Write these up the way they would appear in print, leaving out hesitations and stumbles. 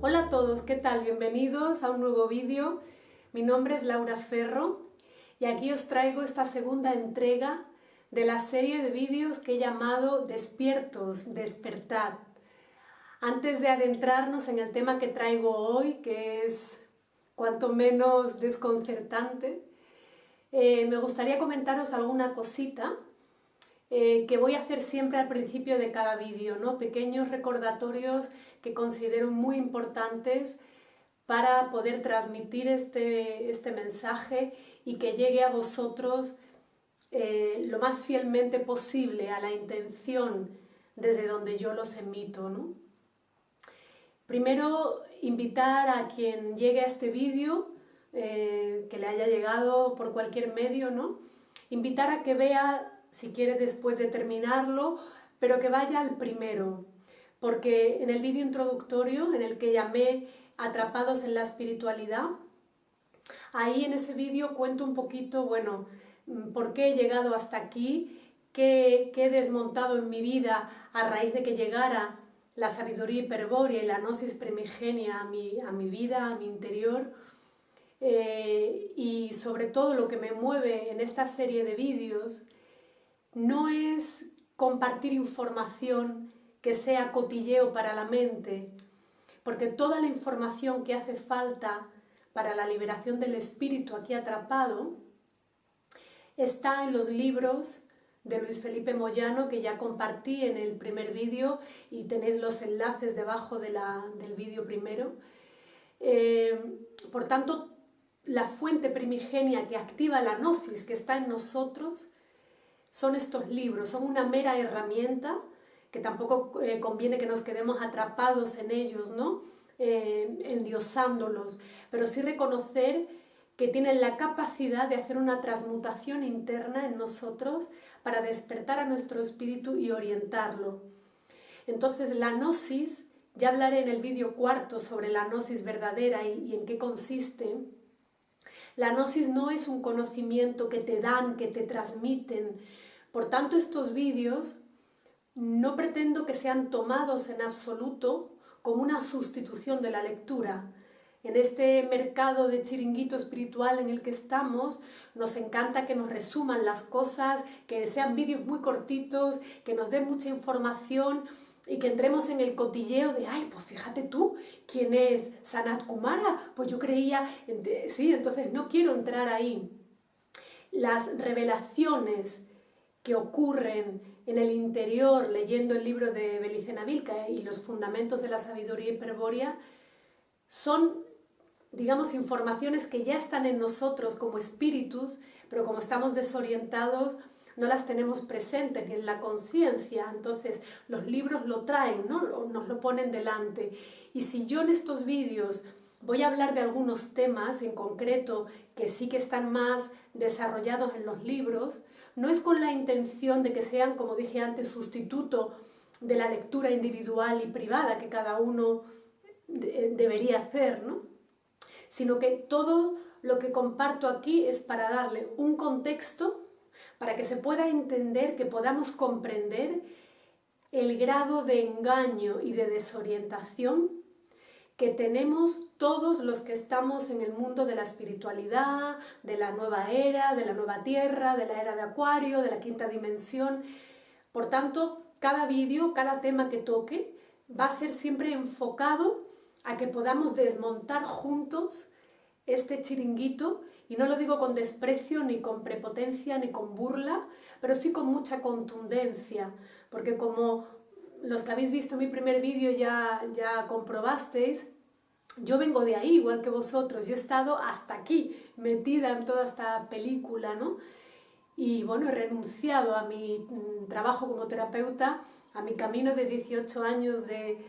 Hola a todos, ¿qué tal? Bienvenidos a un nuevo vídeo. Mi nombre es Laura Ferro y aquí os traigo esta segunda entrega de la serie de vídeos que he llamado Despiertos, Despertad. Antes de adentrarnos en el tema que traigo hoy, que es cuanto menos desconcertante, me gustaría comentaros alguna cosita que voy a hacer siempre al principio de cada vídeo, ¿no? Pequeños recordatorios que considero muy importantes para poder transmitir este mensaje y que llegue a vosotros lo más fielmente posible a la intención desde donde yo los emito, ¿no? Primero, invitar a quien llegue a este vídeo, que le haya llegado por cualquier medio, ¿no? Invitar a que vea, si quiere después de terminarlo, pero que vaya al primero, porque en el vídeo introductorio, en el que llamé Atrapados en la espiritualidad, ahí en ese vídeo cuento un poquito, bueno, por qué he llegado hasta aquí, qué he desmontado en mi vida a raíz de que llegara la sabiduría hiperbórea y la gnosis primigenia a mi vida, a mi interior, y sobre todo lo que me mueve en esta serie de vídeos no es compartir información que sea cotilleo para la mente, porque toda la información que hace falta para la liberación del espíritu aquí atrapado está en los libros de Luis Felipe Moyano, que ya compartí en el primer vídeo y tenéis los enlaces debajo del vídeo primero. Por tanto, la fuente primigenia que activa la gnosis que está en nosotros son estos libros, son una mera herramienta que tampoco conviene que nos quedemos atrapados en ellos, ¿no? Endiosándolos, pero sí reconocer que tienen la capacidad de hacer una transmutación interna en nosotros para despertar a nuestro espíritu y orientarlo. Entonces la gnosis, ya hablaré en el vídeo cuarto sobre la gnosis verdadera y en qué consiste. La gnosis no es un conocimiento que te dan, que te transmiten. Por tanto, estos vídeos no pretendo que sean tomados en absoluto como una sustitución de la lectura. En este mercado de chiringuito espiritual en el que estamos, nos encanta que nos resuman las cosas, que sean vídeos muy cortitos, que nos den mucha información y que entremos en el cotilleo de, ay, pues fíjate tú, ¿quién es Sanat Kumara? Pues yo creía, sí, entonces no quiero entrar ahí. Las revelaciones que ocurren en el interior leyendo el libro de Belicena Vilca y los fundamentos de la sabiduría hiperbórea son, digamos, informaciones que ya están en nosotros como espíritus, pero como estamos desorientados no las tenemos presentes en la conciencia. Entonces los libros lo traen, ¿no? Nos lo ponen delante. Y si yo en estos vídeos voy a hablar de algunos temas en concreto que sí que están más desarrollados en los libros, no es con la intención de que sean, como dije antes, sustituto de la lectura individual y privada que cada uno debería hacer, ¿no? Sino que todo lo que comparto aquí es para darle un contexto, para que se pueda entender, que podamos comprender el grado de engaño y de desorientación que tenemos todos los que estamos en el mundo de la espiritualidad, de la nueva era, de la nueva tierra, de la era de Acuario, de la quinta dimensión. Por tanto, cada vídeo, cada tema que toque, va a ser siempre enfocado a que podamos desmontar juntos este chiringuito, y no lo digo con desprecio, ni con prepotencia, ni con burla, pero sí con mucha contundencia, porque como los que habéis visto mi primer vídeo ya comprobasteis, yo vengo de ahí, igual que vosotros, yo he estado hasta aquí, metida en toda esta película, ¿no? Y bueno, he renunciado a mi trabajo como terapeuta, a mi camino de 18 años de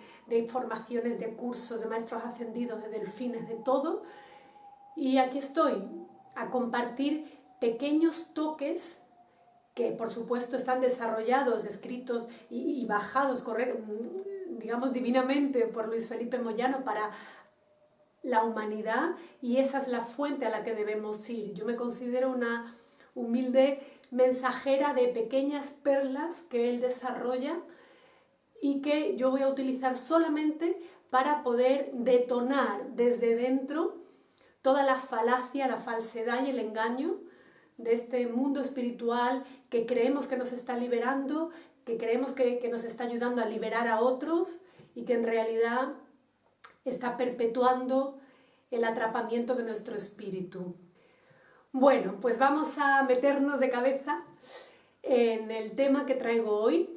formaciones, de cursos, de maestros ascendidos, de delfines, de todo, y aquí estoy, a compartir pequeños toques que por supuesto están desarrollados, escritos y bajados, digamos, divinamente por Luis Felipe Moyano para la humanidad, y esa es la fuente a la que debemos ir. Yo me considero una humilde mensajera de pequeñas perlas que él desarrolla y que yo voy a utilizar solamente para poder detonar desde dentro toda la falacia, la falsedad y el engaño de este mundo espiritual que creemos que nos está liberando, que creemos que nos está ayudando a liberar a otros y que en realidad está perpetuando el atrapamiento de nuestro espíritu. Bueno, pues vamos a meternos de cabeza en el tema que traigo hoy.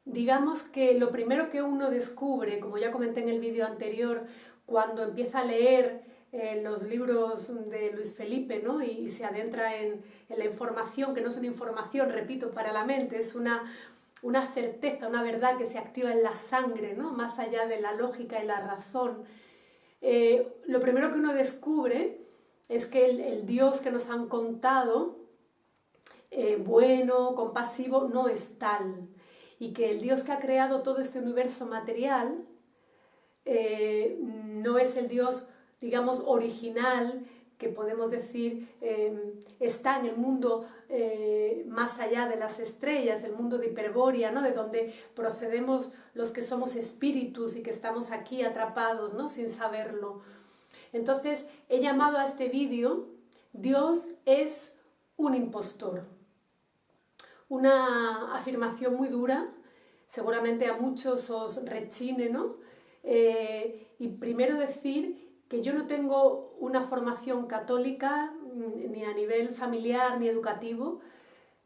Digamos que lo primero que uno descubre, como ya comenté en el vídeo anterior, cuando empieza a leer los libros de Luis Felipe, ¿no? y se adentra en la información, que no es una información, repito, para la mente, es una certeza, una verdad que se activa en la sangre, ¿no? Más allá de la lógica y la razón. Lo primero que uno descubre es que el Dios que nos han contado, bueno, compasivo, no es tal. Y que el Dios que ha creado todo este universo material no es el Dios, digamos, original, que podemos decir está en el mundo más allá de las estrellas, el mundo de Hiperbórea, ¿no? De donde procedemos los que somos espíritus y que estamos aquí atrapados, ¿no? Sin saberlo. Entonces he llamado a este vídeo Dios es un impostor. Una afirmación muy dura, seguramente a muchos os rechine, ¿no? Y primero decir que yo no tengo una formación católica ni a nivel familiar ni educativo,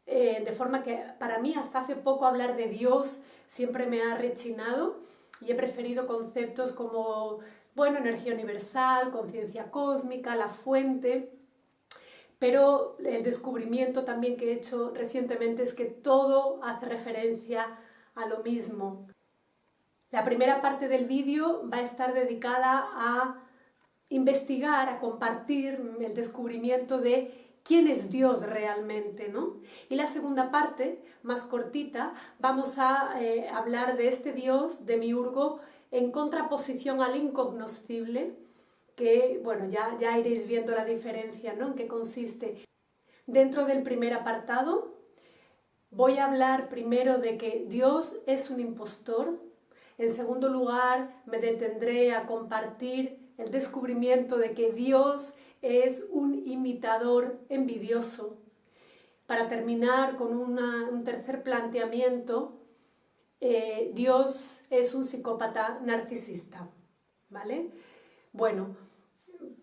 de forma que para mí hasta hace poco hablar de Dios siempre me ha rechinado y he preferido conceptos como, bueno, energía universal, conciencia cósmica, la fuente. Pero el descubrimiento también que he hecho recientemente es que todo hace referencia a lo mismo. La primera parte del vídeo va a estar dedicada a investigar, a compartir el descubrimiento de quién es Dios realmente, ¿no? Y la segunda parte, más cortita, vamos a hablar de este Dios, demiurgo, en contraposición al incognoscible, que, bueno, ya iréis viendo la diferencia, ¿no? En qué consiste. Dentro del primer apartado voy a hablar primero de que Dios es un impostor. En segundo lugar, me detendré a compartir el descubrimiento de que Dios es un imitador envidioso. Para terminar con un tercer planteamiento, Dios es un psicópata narcisista, ¿vale? Bueno,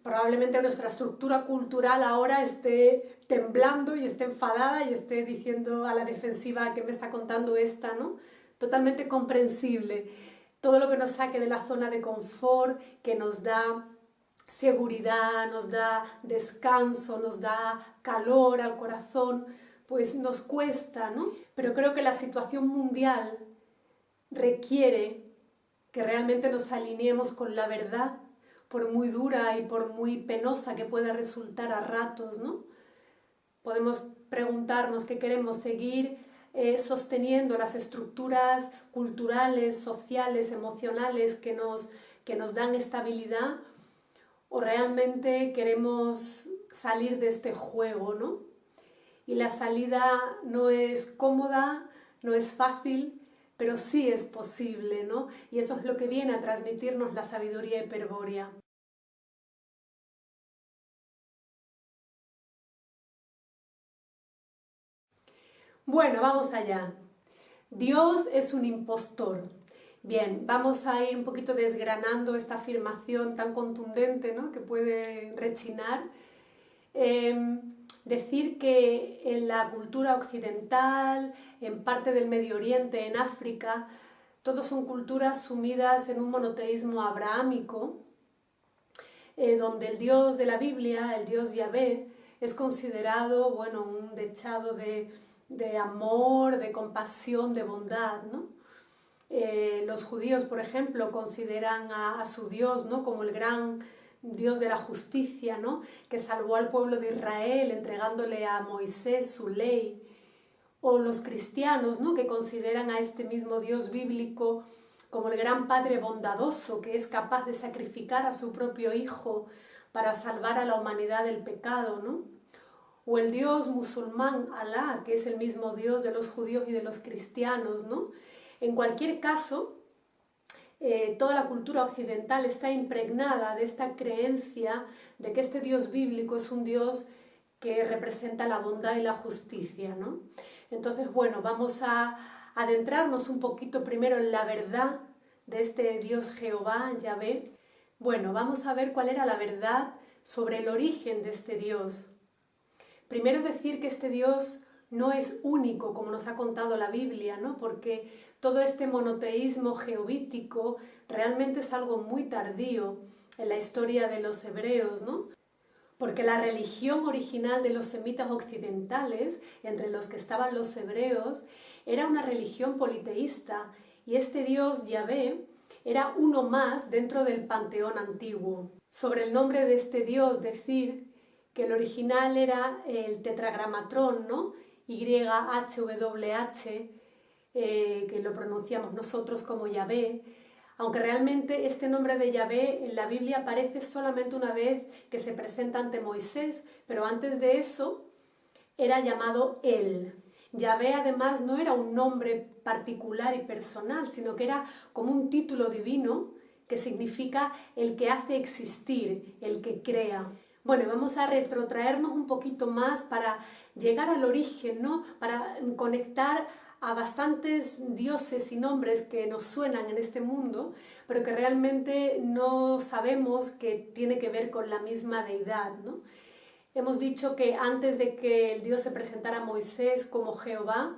probablemente nuestra estructura cultural ahora esté temblando y esté enfadada y esté diciendo a la defensiva que me está contando esta, ¿no? Totalmente comprensible. Todo lo que nos saque de la zona de confort, que nos da seguridad, nos da descanso, nos da calor al corazón, pues nos cuesta, ¿no? Pero creo que la situación mundial requiere que realmente nos alineemos con la verdad, por muy dura y por muy penosa que pueda resultar a ratos, ¿no? Podemos preguntarnos qué queremos seguir sosteniendo las estructuras culturales, sociales, emocionales que nos dan estabilidad, o realmente queremos salir de este juego, ¿no? Y la salida no es cómoda, no es fácil, pero sí es posible, ¿no? Y eso es lo que viene a transmitirnos la sabiduría hiperbórea. Bueno, vamos allá. Dios es un impostor. Bien, vamos a ir un poquito desgranando esta afirmación tan contundente, ¿no? Que puede rechinar. Decir que en la cultura occidental, en parte del Medio Oriente, en África, todos son culturas sumidas en un monoteísmo abrahámico, donde el Dios de la Biblia, el Dios Yahvé, es considerado, bueno, un dechado de amor, de compasión, de bondad, ¿no? Los judíos, por ejemplo, consideran a su Dios, ¿no? Como el gran Dios de la justicia, ¿no? Que salvó al pueblo de Israel entregándole a Moisés su ley. O los cristianos, ¿no? Que consideran a este mismo Dios bíblico como el gran Padre bondadoso que es capaz de sacrificar a su propio Hijo para salvar a la humanidad del pecado, ¿no? O el Dios musulmán, Alá, que es el mismo Dios de los judíos y de los cristianos, ¿no? En cualquier caso, toda la cultura occidental está impregnada de esta creencia de que este Dios bíblico es un Dios que representa la bondad y la justicia, ¿no? Entonces, bueno, vamos a adentrarnos un poquito primero en la verdad de este Dios Jehová, Yahvé. Bueno, vamos a ver cuál era la verdad sobre el origen de este Dios. Primero decir que este Dios no es único, como nos ha contado la Biblia, ¿no? Porque todo este monoteísmo jehovítico realmente es algo muy tardío en la historia de los hebreos, ¿no? Porque la religión original de los semitas occidentales, entre los que estaban los hebreos, era una religión politeísta, y este Dios, Yahvé, era uno más dentro del panteón antiguo. Sobre el nombre de este Dios decir que el original era el tetragramatrón, ¿no? YHWH, que lo pronunciamos nosotros como Yahvé, aunque realmente este nombre de Yahvé en la Biblia aparece solamente una vez que se presenta ante Moisés, pero antes de eso era llamado Él. Yahvé además no era un nombre particular y personal, sino que era como un título divino que significa el que hace existir, el que crea. Bueno, vamos a retrotraernos un poquito más para llegar al origen, ¿no? Para conectar a bastantes dioses y nombres que nos suenan en este mundo, pero que realmente no sabemos que tiene que ver con la misma deidad, ¿no? Hemos dicho que antes de que el Dios se presentara a Moisés como Jehová,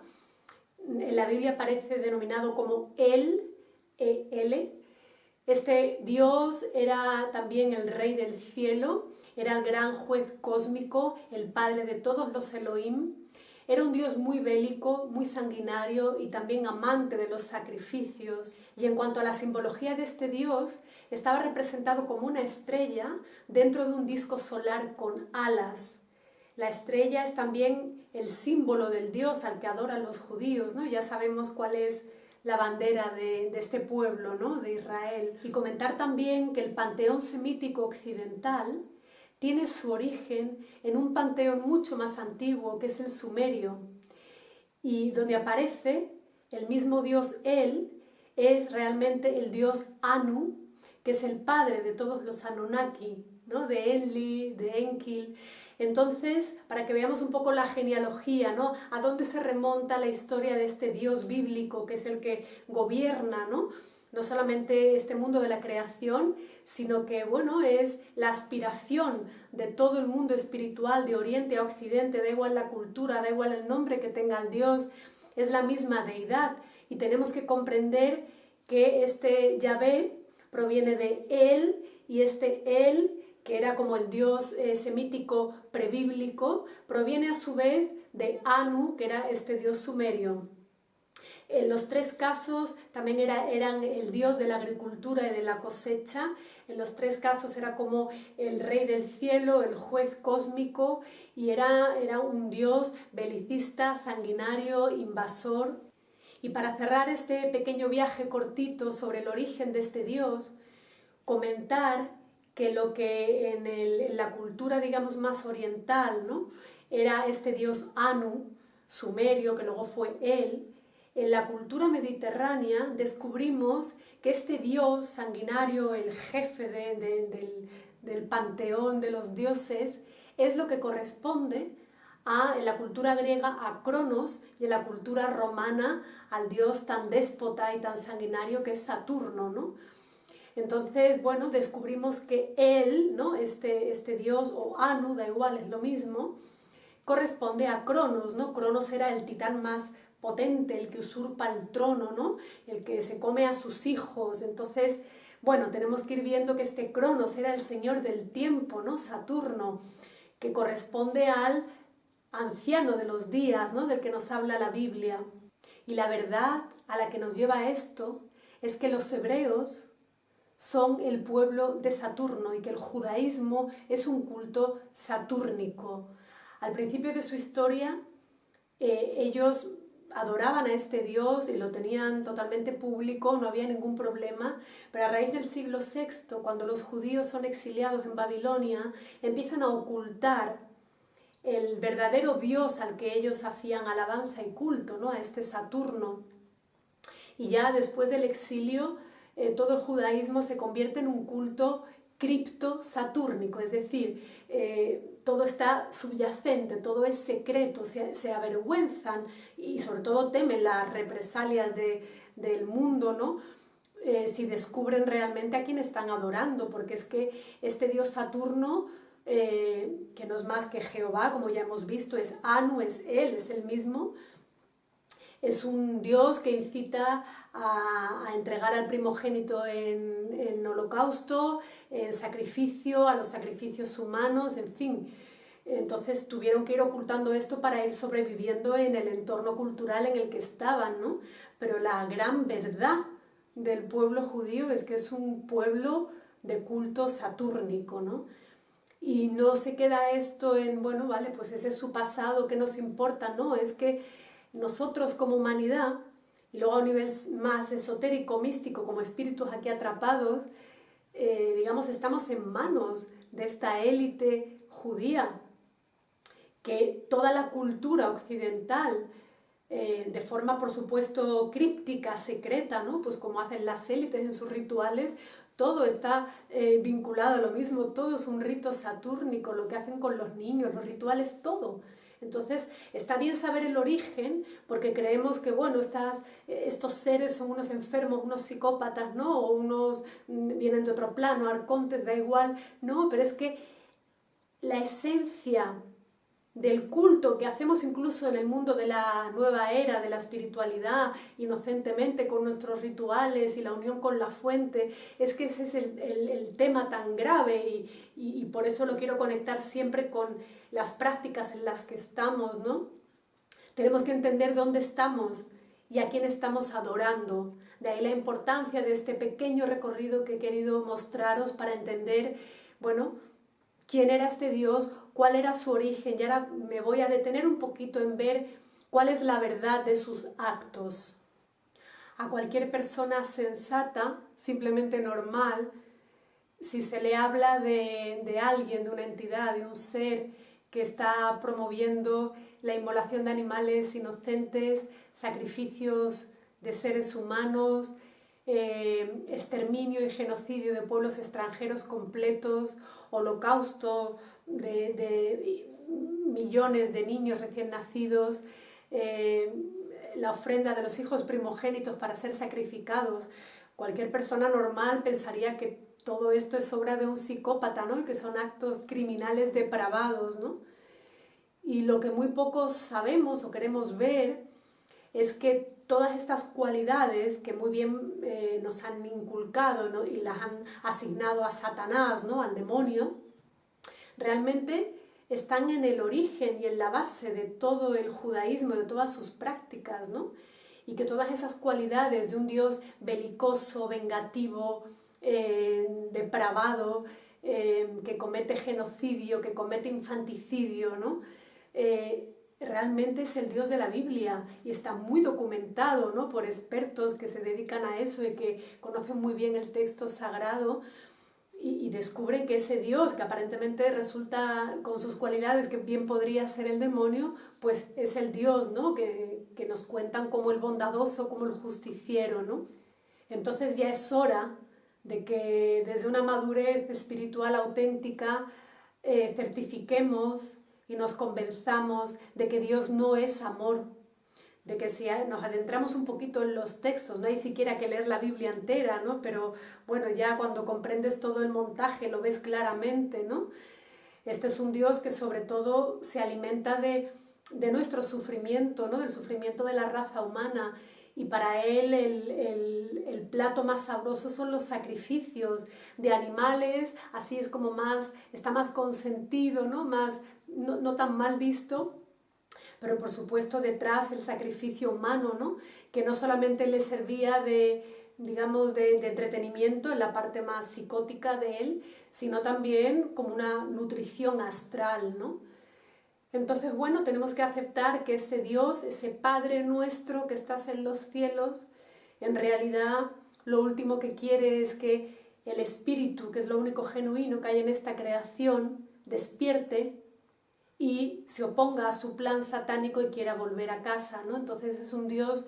en la Biblia aparece denominado como El, E-L. Este Dios era también el Rey del cielo, era el gran juez cósmico, el padre de todos los Elohim. Era un Dios muy bélico, muy sanguinario y también amante de los sacrificios. Y en cuanto a la simbología de este Dios, estaba representado como una estrella dentro de un disco solar con alas. La estrella es también el símbolo del Dios al que adoran los judíos, ¿no? Ya sabemos cuál es la bandera de este pueblo, ¿no? De Israel. Y comentar también que el panteón semítico occidental tiene su origen en un panteón mucho más antiguo, que es el sumerio, y donde aparece el mismo dios El, es realmente el dios Anu, que es el padre de todos los Anunnaki, ¿no? De Enlil, de Enki. Entonces, para que veamos un poco la genealogía, ¿no? A dónde se remonta la historia de este Dios bíblico, que es el que gobierna, ¿no? No solamente este mundo de la creación, sino que, bueno, es la aspiración de todo el mundo espiritual, de Oriente a Occidente, da igual la cultura, da igual el nombre que tenga el Dios, es la misma deidad. Y tenemos que comprender que este Yahvé proviene de Él, y este Él, que era como el dios semítico prebíblico, proviene a su vez de Anu, que era este dios sumerio. En los tres casos también eran el dios de la agricultura y de la cosecha. En los tres casos era como el rey del cielo, el juez cósmico, y era un dios belicista, sanguinario, invasor. Y para cerrar este pequeño viaje cortito sobre el origen de este dios, comentar que lo que en la cultura, digamos, más oriental, ¿no? Era este dios Anu, sumerio, que luego fue Él. En la cultura mediterránea descubrimos que este dios sanguinario, el jefe del panteón de los dioses, es lo que corresponde en la cultura griega a Cronos, y en la cultura romana al dios tan déspota y tan sanguinario que es Saturno, ¿no? Entonces, bueno, descubrimos que él, ¿no? Este dios, o Anu, da igual, es lo mismo, corresponde a Cronos, ¿no? Cronos era el titán más potente, el que usurpa el trono, ¿no? El que se come a sus hijos. Entonces, bueno, tenemos que ir viendo que este Cronos era el señor del tiempo, ¿no? Saturno, que corresponde al anciano de los días, ¿no? Del que nos habla la Biblia. Y la verdad a la que nos lleva esto es que los hebreos son el pueblo de Saturno y que el judaísmo es un culto satúrnico. Al principio de su historia, ellos adoraban a este Dios y lo tenían totalmente público, no había ningún problema, pero a raíz del siglo VI, cuando los judíos son exiliados en Babilonia, empiezan a ocultar el verdadero Dios al que ellos hacían alabanza y culto, ¿no? A este Saturno. Y ya después del exilio, todo el judaísmo se convierte en un culto cripto-satúrnico, es decir, todo está subyacente, todo es secreto, se avergüenzan y sobre todo temen las represalias del mundo, ¿no? Si descubren realmente a quién están adorando, porque es que este dios Saturno, que no es más que Jehová, como ya hemos visto, es Anu, es él, es el mismo, es un dios que incita a entregar al primogénito en holocausto, en sacrificio, a los sacrificios humanos, en fin. Entonces tuvieron que ir ocultando esto para ir sobreviviendo en el entorno cultural en el que estaban, ¿no? Pero la gran verdad del pueblo judío es que es un pueblo de culto satúrnico, ¿no? Y no se queda esto en, bueno, vale, pues ese es su pasado, ¿qué nos importa? No, es que nosotros como humanidad, y luego a un nivel más esotérico, místico, como espíritus aquí atrapados, digamos, estamos en manos de esta élite judía, que toda la cultura occidental, de forma por supuesto críptica, secreta, ¿no? Pues como hacen las élites en sus rituales, todo está vinculado a lo mismo, todo es un rito satúrnico, lo que hacen con los niños, los rituales, todo. Entonces, está bien saber el origen, porque creemos que, bueno, estos seres son unos enfermos, unos psicópatas, ¿no? O unos vienen de otro plano, arcontes, da igual. No, pero es que la esencia del culto que hacemos incluso en el mundo de la nueva era, de la espiritualidad, inocentemente con nuestros rituales y la unión con la fuente, es que ese es el tema tan grave y por eso lo quiero conectar siempre con las prácticas en las que estamos, ¿no? Tenemos que entender dónde estamos y a quién estamos adorando. De ahí la importancia de este pequeño recorrido que he querido mostraros para entender, bueno, quién era este Dios, cuál era su origen. Y ahora me voy a detener un poquito en ver cuál es la verdad de sus actos. A cualquier persona sensata, simplemente normal, si se le habla de alguien, de una entidad, de un ser que está promoviendo la inmolación de animales inocentes, sacrificios de seres humanos, exterminio y genocidio de pueblos extranjeros completos, holocausto de millones de niños recién nacidos, la ofrenda de los hijos primogénitos para ser sacrificados. Cualquier persona normal pensaría que todo esto es obra de un psicópata, ¿no? Y que son actos criminales depravados, ¿no? Y lo que muy pocos sabemos o queremos ver es que todas estas cualidades que muy bien nos han inculcado, ¿no? Y las han asignado a Satanás, ¿no? Al demonio, realmente están en el origen y en la base de todo el judaísmo, de todas sus prácticas, ¿no? Y que todas esas cualidades de un Dios belicoso, vengativo, depravado, que comete genocidio, que comete infanticidio, ¿no? Realmente es el Dios de la Biblia y está muy documentado, ¿no? Por expertos que se dedican a eso y que conocen muy bien el texto sagrado y descubren que ese Dios, que aparentemente resulta con sus cualidades que bien podría ser el demonio, pues es el Dios, ¿no? Que nos cuentan como el bondadoso, como el justiciero, ¿no? Entonces ya es hora de que desde una madurez espiritual auténtica certifiquemos y nos convenzamos de que Dios no es amor, de que si nos adentramos un poquito en los textos, no hay siquiera que leer la Biblia entera, ¿no? Pero bueno, ya cuando comprendes todo el montaje lo ves claramente, ¿no? Este es un Dios que sobre todo se alimenta de nuestro sufrimiento, ¿no? Del sufrimiento de la raza humana. Y para él el plato más sabroso son los sacrificios de animales, así es como está más consentido, ¿no? No tan mal visto. Pero por supuesto detrás el sacrificio humano, ¿no? Que no solamente le servía digamos, de entretenimiento en la parte más psicótica de él, sino también como una nutrición astral, ¿no? Entonces, bueno, tenemos que aceptar que ese Dios, ese Padre nuestro que estás en los cielos, en realidad lo último que quiere es que el espíritu, que es lo único genuino que hay en esta creación, despierte y se oponga a su plan satánico y quiera volver a casa, ¿no? Entonces es un Dios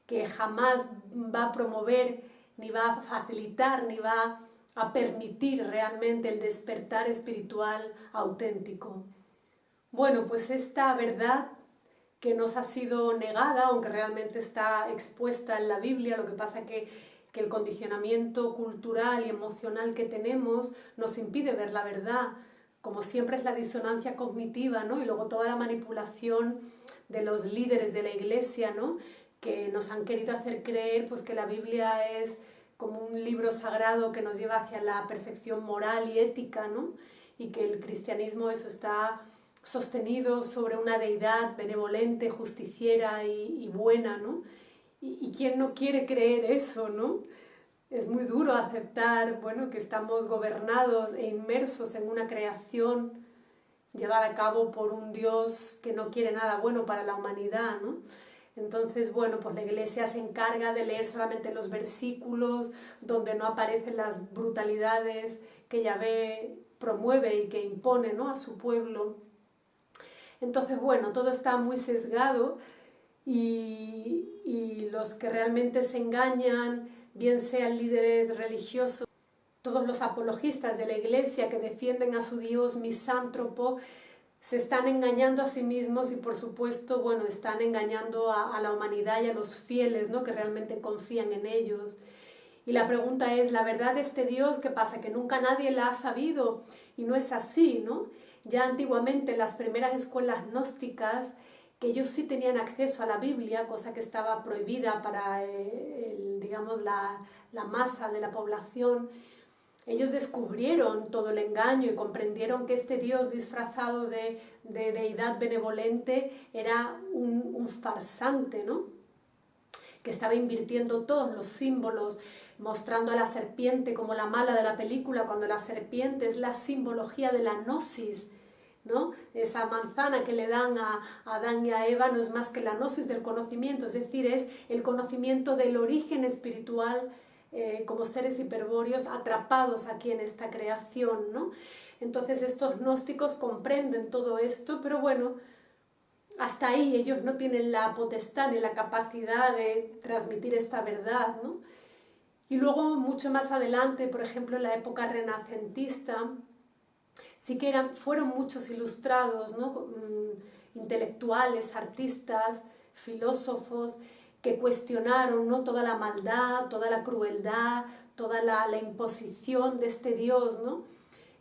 que jamás va a promover ni va a facilitar, ni va a permitir realmente el despertar espiritual auténtico. Bueno, pues esta verdad que nos ha sido negada, aunque realmente está expuesta en la Biblia, lo que pasa que el condicionamiento cultural y emocional que tenemos nos impide ver la verdad. Como siempre es la disonancia cognitiva, ¿no? Y luego toda la manipulación de los líderes de la Iglesia, ¿no? Que nos han querido hacer creer pues, que la Biblia es como un libro sagrado que nos lleva hacia la perfección moral y ética, ¿no? Y que el cristianismo eso está sostenido sobre una deidad benevolente, justiciera y buena, ¿no? ¿Y quién no quiere creer eso, no? Es muy duro aceptar, bueno, que estamos gobernados e inmersos en una creación llevada a cabo por un Dios que no quiere nada bueno para la humanidad, ¿no? Entonces, bueno, pues la Iglesia se encarga de leer solamente los versículos donde no aparecen las brutalidades que Yahvé promueve y que impone, ¿no? a su pueblo. Entonces, bueno, todo está muy sesgado y los que realmente se engañan, bien sean líderes religiosos, todos los apologistas de la Iglesia que defienden a su Dios misántropo, se están engañando a sí mismos y por supuesto, bueno, están engañando a la humanidad y a los fieles, ¿no? que realmente confían en ellos. Y la pregunta es, ¿la verdad de este Dios qué pasa? ¿Que nunca nadie la ha sabido? Y no es así, ¿no? Ya antiguamente en las primeras escuelas gnósticas, que ellos sí tenían acceso a la Biblia, cosa que estaba prohibida para digamos, la masa de la población, ellos descubrieron todo el engaño y comprendieron que este Dios disfrazado de deidad benevolente era un farsante, ¿no? Que estaba invirtiendo todos los símbolos, mostrando a la serpiente como la mala de la película, cuando la serpiente es la simbología de la gnosis, ¿no? Esa manzana que le dan a Adán y a Eva no es más que la gnosis del conocimiento, es decir, es el conocimiento del origen espiritual como seres hiperbóreos atrapados aquí en esta creación, ¿no? Entonces estos gnósticos comprenden todo esto, pero bueno, hasta ahí ellos no tienen la potestad ni la capacidad de transmitir esta verdad, ¿no? Y luego, mucho más adelante, por ejemplo, en la época renacentista, sí que fueron muchos ilustrados, ¿no? Intelectuales, artistas, filósofos, que cuestionaron, ¿no? toda la maldad, toda la crueldad, toda la imposición de este Dios, ¿no?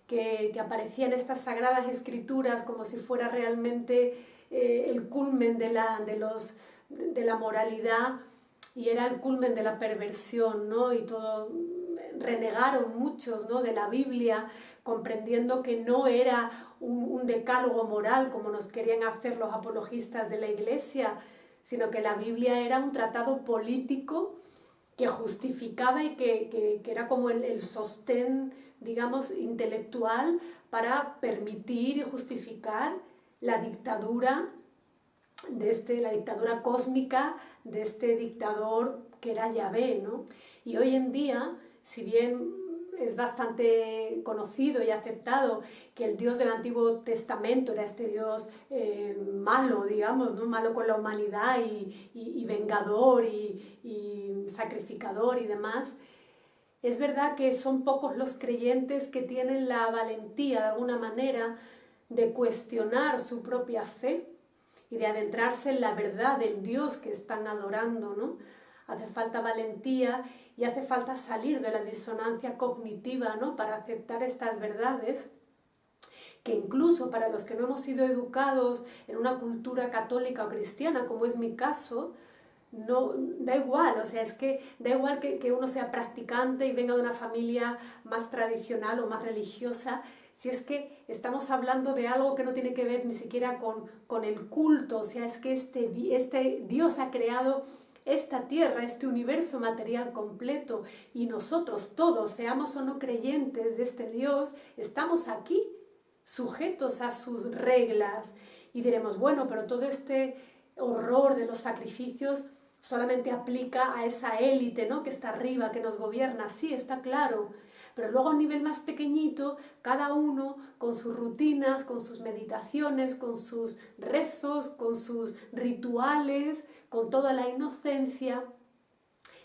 que aparecía en estas sagradas escrituras como si fuera realmente el culmen de la moralidad y era el culmen de la perversión, ¿no? Y todo, renegaron muchos, ¿no? de la Biblia, comprendiendo que no era un decálogo moral como nos querían hacer los apologistas de la Iglesia, sino que la Biblia era un tratado político que justificaba y que era como el sostén, digamos, intelectual para permitir y justificar la dictadura la dictadura cósmica de este dictador que era Yahvé, ¿no? Y hoy en día, si bien es bastante conocido y aceptado que el Dios del Antiguo Testamento era este Dios malo, digamos, ¿no? malo con la humanidad y vengador y sacrificador y demás, es verdad que son pocos los creyentes que tienen la valentía, de alguna manera, de cuestionar su propia fe y de adentrarse en la verdad del Dios que están adorando, ¿no? Hace falta valentía y hace falta salir de la disonancia cognitiva, ¿no? Para aceptar estas verdades que incluso para los que no hemos sido educados en una cultura católica o cristiana, como es mi caso, no, da igual, o sea, es que da igual que uno sea practicante y venga de una familia más tradicional o más religiosa, si es que estamos hablando de algo que no tiene que ver ni siquiera con el culto, o sea, es que este Dios ha creado esta tierra, este universo material completo y nosotros todos, seamos o no creyentes de este Dios, estamos aquí sujetos a sus reglas y diremos, bueno, pero todo este horror de los sacrificios solamente aplica a esa élite, ¿no? que está arriba, que nos gobierna, sí, está claro, pero luego a un nivel más pequeñito, cada uno con sus rutinas, con sus meditaciones, con sus rezos, con sus rituales, con toda la inocencia,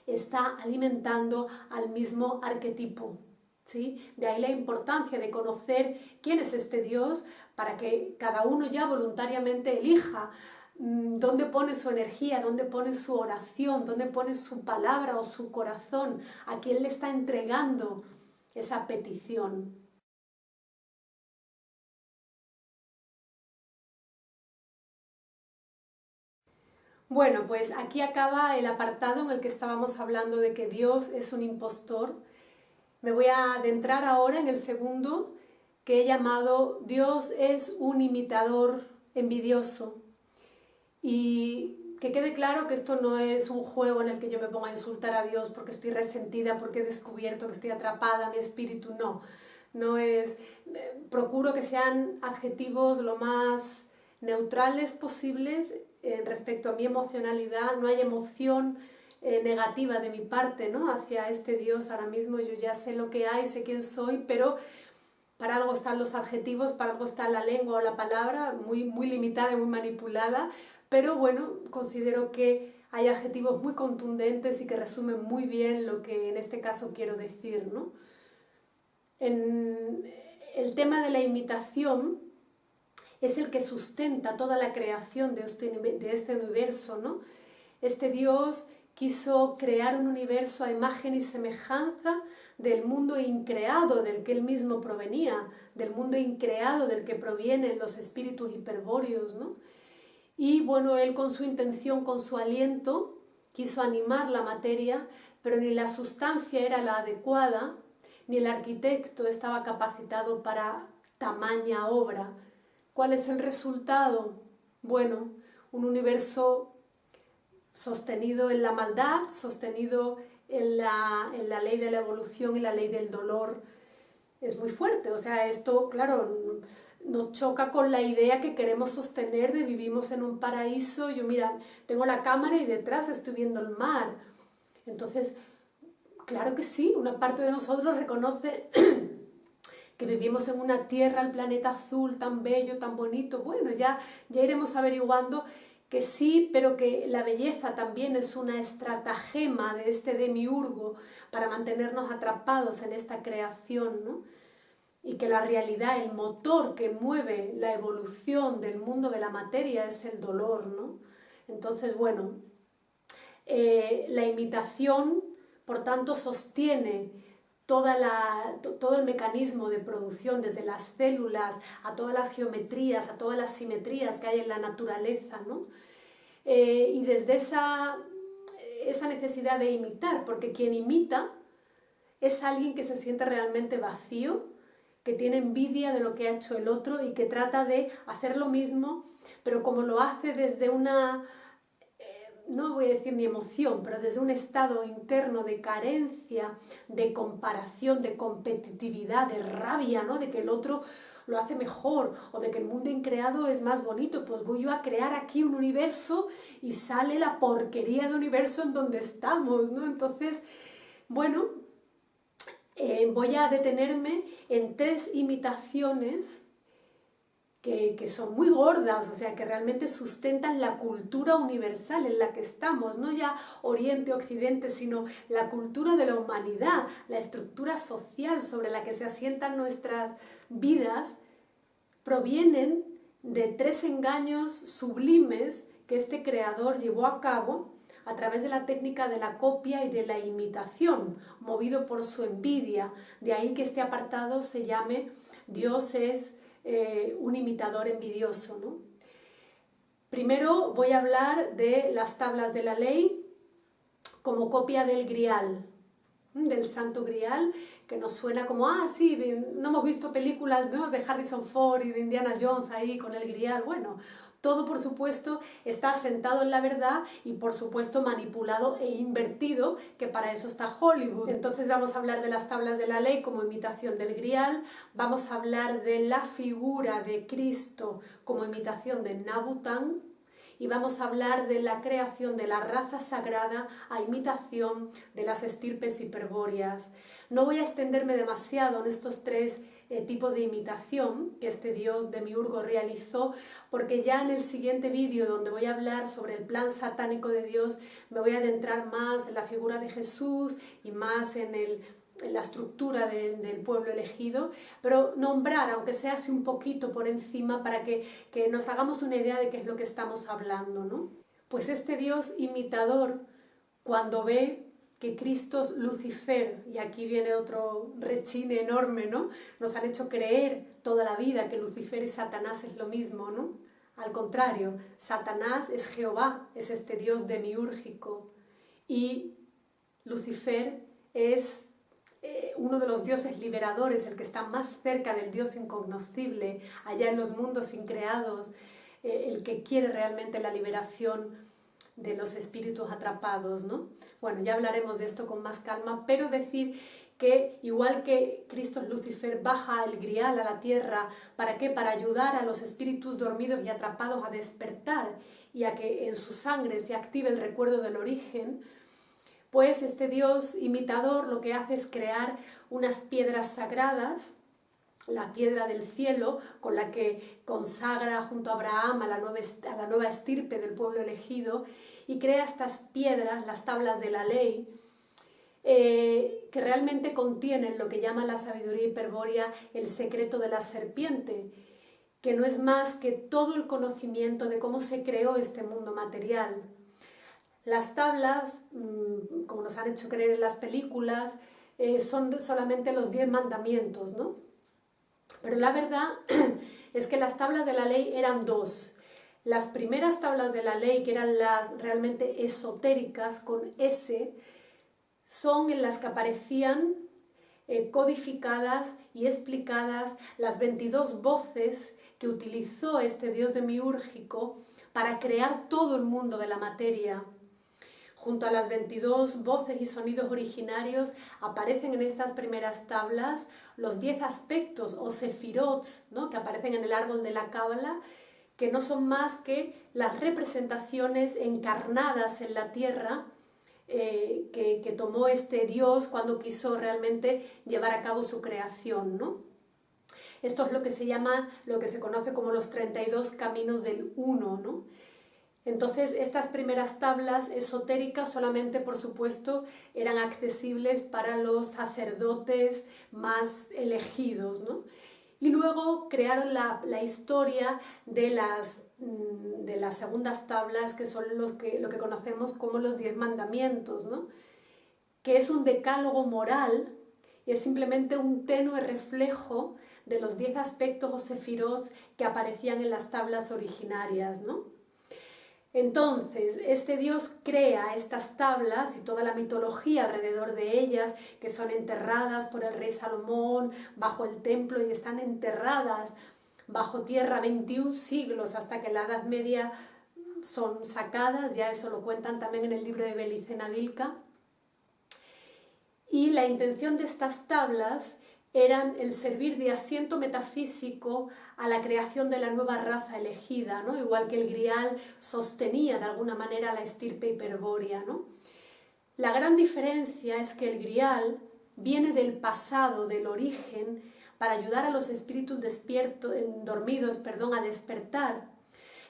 está alimentando al mismo arquetipo. ¿Sí? De ahí la importancia de conocer quién es este Dios para que cada uno ya voluntariamente elija dónde pone su energía, dónde pone su oración, dónde pone su palabra o su corazón, a quién le está entregando esa petición. Bueno, pues aquí acaba el apartado en el que estábamos hablando de que Dios es un impostor. Me voy a adentrar ahora en el segundo, que he llamado Dios es un imitador envidioso. Y que quede claro que esto no es un juego en el que yo me ponga a insultar a Dios porque estoy resentida, porque he descubierto que estoy atrapada, mi espíritu, no. No es... procuro que sean adjetivos lo más neutrales posibles respecto a mi emocionalidad. No hay emoción negativa de mi parte, ¿no? Hacia este Dios ahora mismo. Yo ya sé lo que hay, sé quién soy, pero para algo están los adjetivos, para algo está la lengua o la palabra, muy, muy limitada y muy manipulada, pero bueno, considero que hay adjetivos muy contundentes y que resumen muy bien lo que en este caso quiero decir, ¿no? En el tema de la imitación es el que sustenta toda la creación de este universo, ¿no? Este Dios quiso crear un universo a imagen y semejanza del mundo increado del que él mismo provenía, del mundo increado del que provienen los espíritus hiperbóreos, ¿no? Y bueno, él con su intención, con su aliento, quiso animar la materia, pero ni la sustancia era la adecuada, ni el arquitecto estaba capacitado para tamaña obra. ¿Cuál es el resultado? Bueno, un universo sostenido en la maldad, sostenido en la ley de la evolución y la ley del dolor. Es muy fuerte, o sea, esto, claro, nos choca con la idea que queremos sostener de vivimos en un paraíso. Yo, mira, tengo la cámara y detrás estoy viendo el mar. Entonces, claro que sí, una parte de nosotros reconoce que vivimos en una tierra, el planeta azul, tan bello, tan bonito. Bueno, ya iremos averiguando que sí, pero que la belleza también es una estratagema de este demiurgo para mantenernos atrapados en esta creación, ¿no? Y que la realidad, el motor que mueve la evolución del mundo de la materia es el dolor, ¿no? Entonces, bueno, la imitación, por tanto, sostiene todo el mecanismo de producción, desde las células a todas las geometrías, a todas las simetrías que hay en la naturaleza, ¿no? Y desde esa necesidad de imitar, porque quien imita es alguien que se siente realmente vacío, que tiene envidia de lo que ha hecho el otro y que trata de hacer lo mismo, pero como lo hace desde una, no voy a decir ni emoción, pero desde un estado interno de carencia, de comparación, de competitividad, de rabia, ¿no? De que el otro lo hace mejor o de que el mundo increado es más bonito, pues voy yo a crear aquí un universo y sale la porquería de universo en donde estamos, ¿no? Entonces, bueno, voy a detenerme en 3 imitaciones que son muy gordas, o sea, que realmente sustentan la cultura universal en la que estamos, no ya Oriente, Occidente, sino la cultura de la humanidad, la estructura social sobre la que se asientan nuestras vidas, provienen de 3 engaños sublimes que este creador llevó a cabo a través de la técnica de la copia y de la imitación, movido por su envidia. De ahí que este apartado se llame Dios es un imitador envidioso, ¿no? Primero voy a hablar de las tablas de la ley como copia del Grial, del Santo Grial, que nos suena como, sí, no hemos visto películas, ¿no?, de Harrison Ford y de Indiana Jones ahí con el Grial. Bueno, todo por supuesto está asentado en la verdad y por supuesto manipulado e invertido, que para eso está Hollywood. Entonces vamos a hablar de las tablas de la ley como imitación del Grial, vamos a hablar de la figura de Cristo como imitación de Nabután y vamos a hablar de la creación de la raza sagrada a imitación de las estirpes hiperbóreas. No voy a extenderme demasiado en estos tres tipos de imitación que este dios Demiurgo realizó, porque ya en el siguiente vídeo, donde voy a hablar sobre el plan satánico de Dios, me voy a adentrar más en la figura de Jesús y más en la estructura del pueblo elegido, pero nombrar, aunque sea así un poquito por encima, para que nos hagamos una idea de qué es lo que estamos hablando, ¿no? Pues este dios imitador, cuando ve que Cristo, Lucifer, y aquí viene otro rechine enorme, ¿no? Nos han hecho creer toda la vida que Lucifer y Satanás es lo mismo, ¿no? Al contrario, Satanás es Jehová, es este dios demiúrgico, y Lucifer es uno de los dioses liberadores, el que está más cerca del Dios incognoscible, allá en los mundos increados, el que quiere realmente la liberación de los espíritus atrapados, ¿no? Bueno, ya hablaremos de esto con más calma, pero decir que igual que Cristo Lucifer baja el grial a la tierra, ¿para qué? Para ayudar a los espíritus dormidos y atrapados a despertar y a que en su sangre se active el recuerdo del origen, pues este dios imitador lo que hace es crear unas piedras sagradas, la piedra del cielo, con la que consagra junto a Abraham a la nueva estirpe del pueblo elegido, y crea estas piedras, las tablas de la ley, que realmente contienen lo que llama la sabiduría hiperbórea el secreto de la serpiente, que no es más que todo el conocimiento de cómo se creó este mundo material. Las tablas, como nos han hecho creer en las películas, son solamente los 10 mandamientos, ¿no? Pero la verdad es que las tablas de la ley eran dos. Las primeras tablas de la ley, que eran las realmente esotéricas, con S, son en las que aparecían codificadas y explicadas las 22 voces que utilizó este dios demiúrgico para crear todo el mundo de la materia. Junto a las 22 voces y sonidos originarios aparecen en estas primeras tablas los 10 aspectos o sefirot, ¿no?, que aparecen en el árbol de la Cábala, que no son más que las representaciones encarnadas en la tierra que tomó este Dios cuando quiso realmente llevar a cabo su creación, ¿no? Esto es lo que se llama, lo que se conoce como los 32 caminos del Uno, ¿no? Entonces, estas primeras tablas esotéricas solamente, por supuesto, eran accesibles para los sacerdotes más elegidos, ¿no? Y luego crearon la historia de las segundas tablas, que son lo que conocemos como los 10 mandamientos, ¿no?, que es un decálogo moral y es simplemente un tenue reflejo de los 10 aspectos o sefirot que aparecían en las tablas originarias, ¿no? Entonces, este dios crea estas tablas y toda la mitología alrededor de ellas, que son enterradas por el rey Salomón bajo el templo y están enterradas bajo tierra 21 siglos hasta que en la Edad Media son sacadas, ya eso lo cuentan también en el libro de Belicena Vilca. Y la intención de estas tablas eran el servir de asiento metafísico a la creación de la nueva raza elegida, ¿no?, igual que el grial sostenía de alguna manera la estirpe hiperbórea, ¿no? La gran diferencia es que el grial viene del pasado, del origen, para ayudar a los espíritus dormidos a despertar.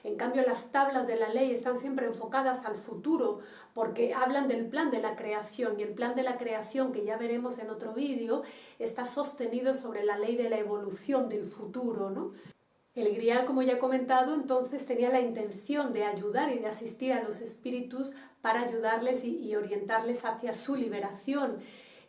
En cambio, las tablas de la ley están siempre enfocadas al futuro, porque hablan del plan de la creación, y el plan de la creación, que ya veremos en otro vídeo, está sostenido sobre la ley de la evolución del futuro, ¿no? El grial, como ya he comentado, entonces tenía la intención de ayudar y de asistir a los espíritus para ayudarles y orientarles hacia su liberación.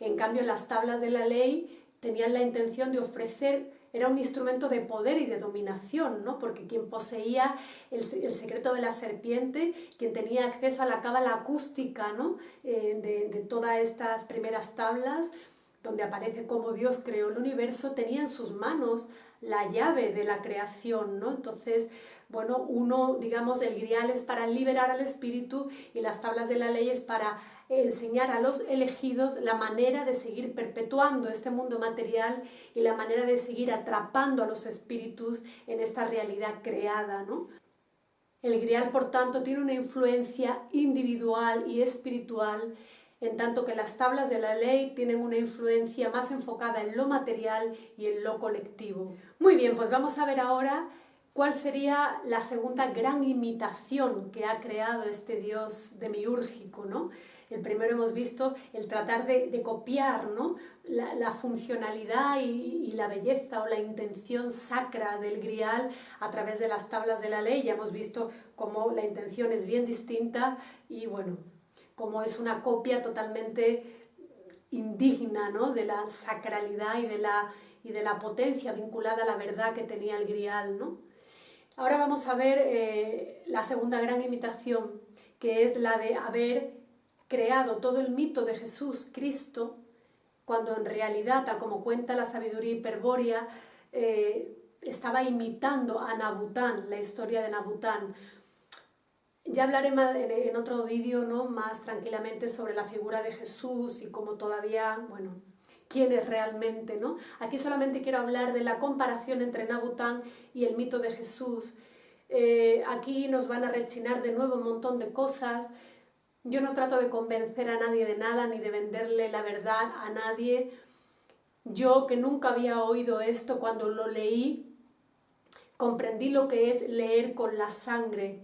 En cambio, las tablas de la ley tenían la intención de ofrecer, era un instrumento de poder y de dominación, ¿no?, porque quien poseía el secreto de la serpiente, quien tenía acceso a la cábala acústica, ¿no?, de todas estas primeras tablas, donde aparece cómo Dios creó el universo, tenía en sus manos la llave de la creación, ¿no? Entonces, bueno, el grial es para liberar al espíritu y las tablas de la ley es para enseñar a los elegidos la manera de seguir perpetuando este mundo material y la manera de seguir atrapando a los espíritus en esta realidad creada, ¿no? El grial, por tanto, tiene una influencia individual y espiritual, en tanto que las tablas de la ley tienen una influencia más enfocada en lo material y en lo colectivo. Muy bien, pues vamos a ver ahora cuál sería la segunda gran imitación que ha creado este Dios demiúrgico, ¿no? El primero hemos visto el tratar de copiar, ¿no?, la funcionalidad y la belleza o la intención sacra del grial a través de las tablas de la ley. Ya hemos visto cómo la intención es bien distinta y, bueno, cómo es una copia totalmente indigna, ¿no?, de la sacralidad y de la potencia vinculada a la verdad que tenía el grial, ¿no? Ahora vamos a ver la segunda gran imitación, que es la de haber creado todo el mito de Jesús, Cristo, cuando en realidad, tal como cuenta la sabiduría hiperbórea, estaba imitando a Nabután, la historia de Nabután. Ya hablaré en otro vídeo, ¿no?, más tranquilamente sobre la figura de Jesús y cómo todavía, bueno, quién es realmente, ¿no? Aquí solamente quiero hablar de la comparación entre Nabután y el mito de Jesús. Aquí nos van a rechinar de nuevo un montón de cosas. Yo no trato de convencer a nadie de nada, ni de venderle la verdad a nadie. Yo, que nunca había oído esto, cuando lo leí, comprendí lo que es leer con la sangre,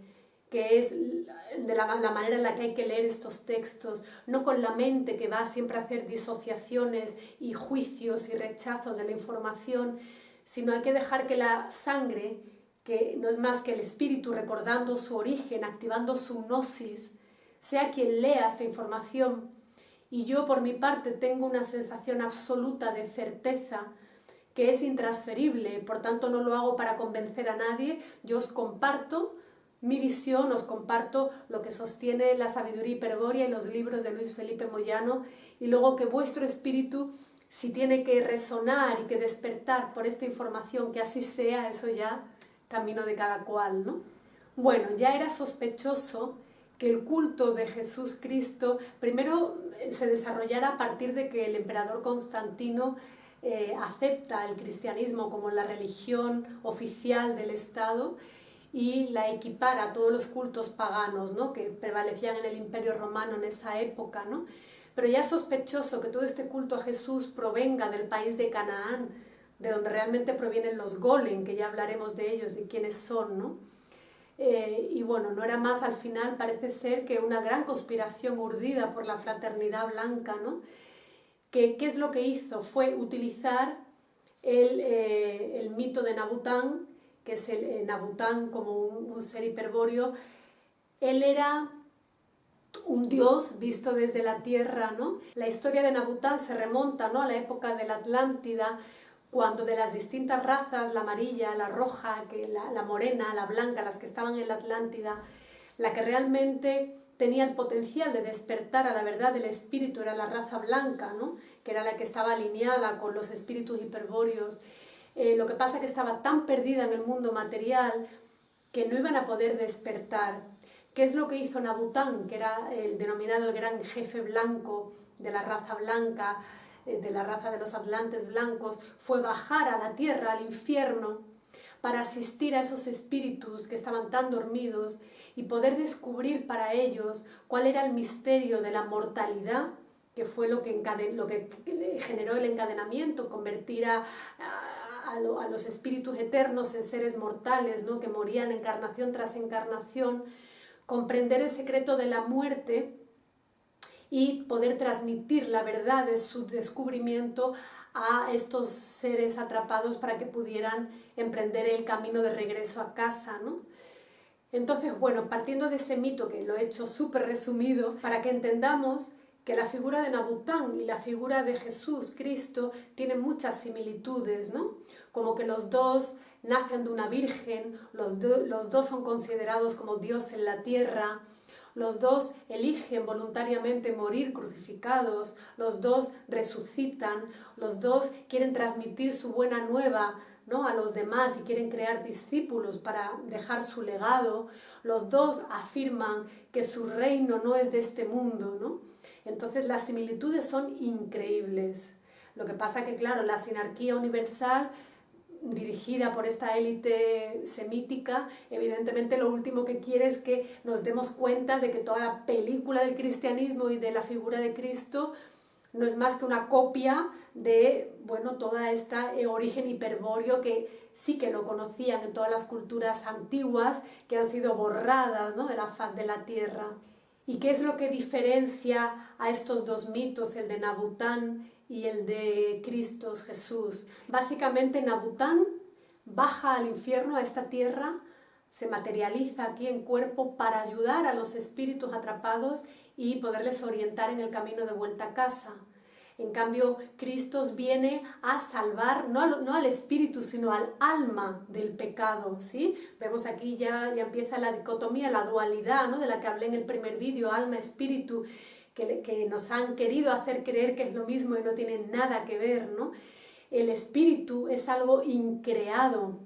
que es de la manera en la que hay que leer estos textos, no con la mente que va siempre a hacer disociaciones y juicios y rechazos de la información, sino hay que dejar que la sangre, que no es más que el espíritu recordando su origen, activando su gnosis, sea quien lea esta información. Y yo, por mi parte, tengo una sensación absoluta de certeza que es intransferible, por tanto no lo hago para convencer a nadie. Yo os comparto mi visión, os comparto lo que sostiene la sabiduría hiperbórea y los libros de Luis Felipe Moyano, y luego que vuestro espíritu, si tiene que resonar y que despertar por esta información, que así sea, eso ya camino de cada cual, ¿no? Bueno, ya era sospechoso que el culto de Jesús Cristo primero se desarrollara a partir de que el emperador Constantino acepta el cristianismo como la religión oficial del Estado y la equipara a todos los cultos paganos, ¿no?, que prevalecían en el Imperio Romano en esa época, ¿no? Pero ya es sospechoso que todo este culto a Jesús provenga del país de Canaán, de donde realmente provienen los golem, que ya hablaremos de ellos, de quiénes son, ¿no? Y bueno, no era más al final, parece ser, que una gran conspiración urdida por la fraternidad blanca, ¿no? ¿Qué es lo que hizo? Fue utilizar el mito de Nabután, que es el Nabután como un ser hiperbóreo. Él era un dios visto desde la tierra, ¿no? La historia de Nabután se remonta, ¿no?, a la época de la Atlántida, cuando de las distintas razas, la amarilla, la roja, la morena, la blanca, las que estaban en la Atlántida, la que realmente tenía el potencial de despertar a la verdad del espíritu era la raza blanca, ¿no?, que era la que estaba alineada con los espíritus hiperbóreos. Lo que pasa es que estaba tan perdida en el mundo material que no iban a poder despertar. ¿Qué es lo que hizo Nabután, que era el denominado el gran jefe blanco de la raza blanca, de la raza de los atlantes blancos? Fue bajar a la tierra, al infierno, para asistir a esos espíritus que estaban tan dormidos y poder descubrir para ellos cuál era el misterio de la mortalidad, que fue lo que generó el encadenamiento, convertir a los espíritus eternos en seres mortales, ¿no?, que morían encarnación tras encarnación, comprender el secreto de la muerte y poder transmitir la verdad de su descubrimiento a estos seres atrapados para que pudieran emprender el camino de regreso a casa, ¿no? Entonces, bueno, partiendo de ese mito, que lo he hecho súper resumido, para que entendamos que la figura de Nabután y la figura de Jesús, Cristo, tienen muchas similitudes, ¿no? Como que los dos nacen de una virgen, los dos son considerados como Dios en la tierra, los dos eligen voluntariamente morir crucificados, los dos resucitan, los dos quieren transmitir su buena nueva, ¿no?, a los demás y quieren crear discípulos para dejar su legado, los dos afirman que su reino no es de este mundo, ¿no? Entonces las similitudes son increíbles. Lo que pasa que, claro, la sinarquía universal dirigida por esta élite semítica, evidentemente lo último que quiere es que nos demos cuenta de que toda la película del cristianismo y de la figura de Cristo no es más que una copia de, bueno, toda esta origen hiperbóreo que sí que lo conocían en todas las culturas antiguas, que han sido borradas, ¿no?, de la faz de la tierra. ¿Y qué es lo que diferencia a estos dos mitos, el de Nabután y el de Cristo Jesús? Básicamente Nabután baja al infierno, a esta tierra, se materializa aquí en cuerpo para ayudar a los espíritus atrapados y poderles orientar en el camino de vuelta a casa. En cambio, Cristo viene a salvar no al espíritu, sino al alma del pecado, ¿sí? Vemos aquí ya empieza la dicotomía, la dualidad, ¿no?, de la que hablé en el primer vídeo, alma-espíritu, que nos han querido hacer creer que es lo mismo y no tiene nada que ver, ¿no? El espíritu es algo increado,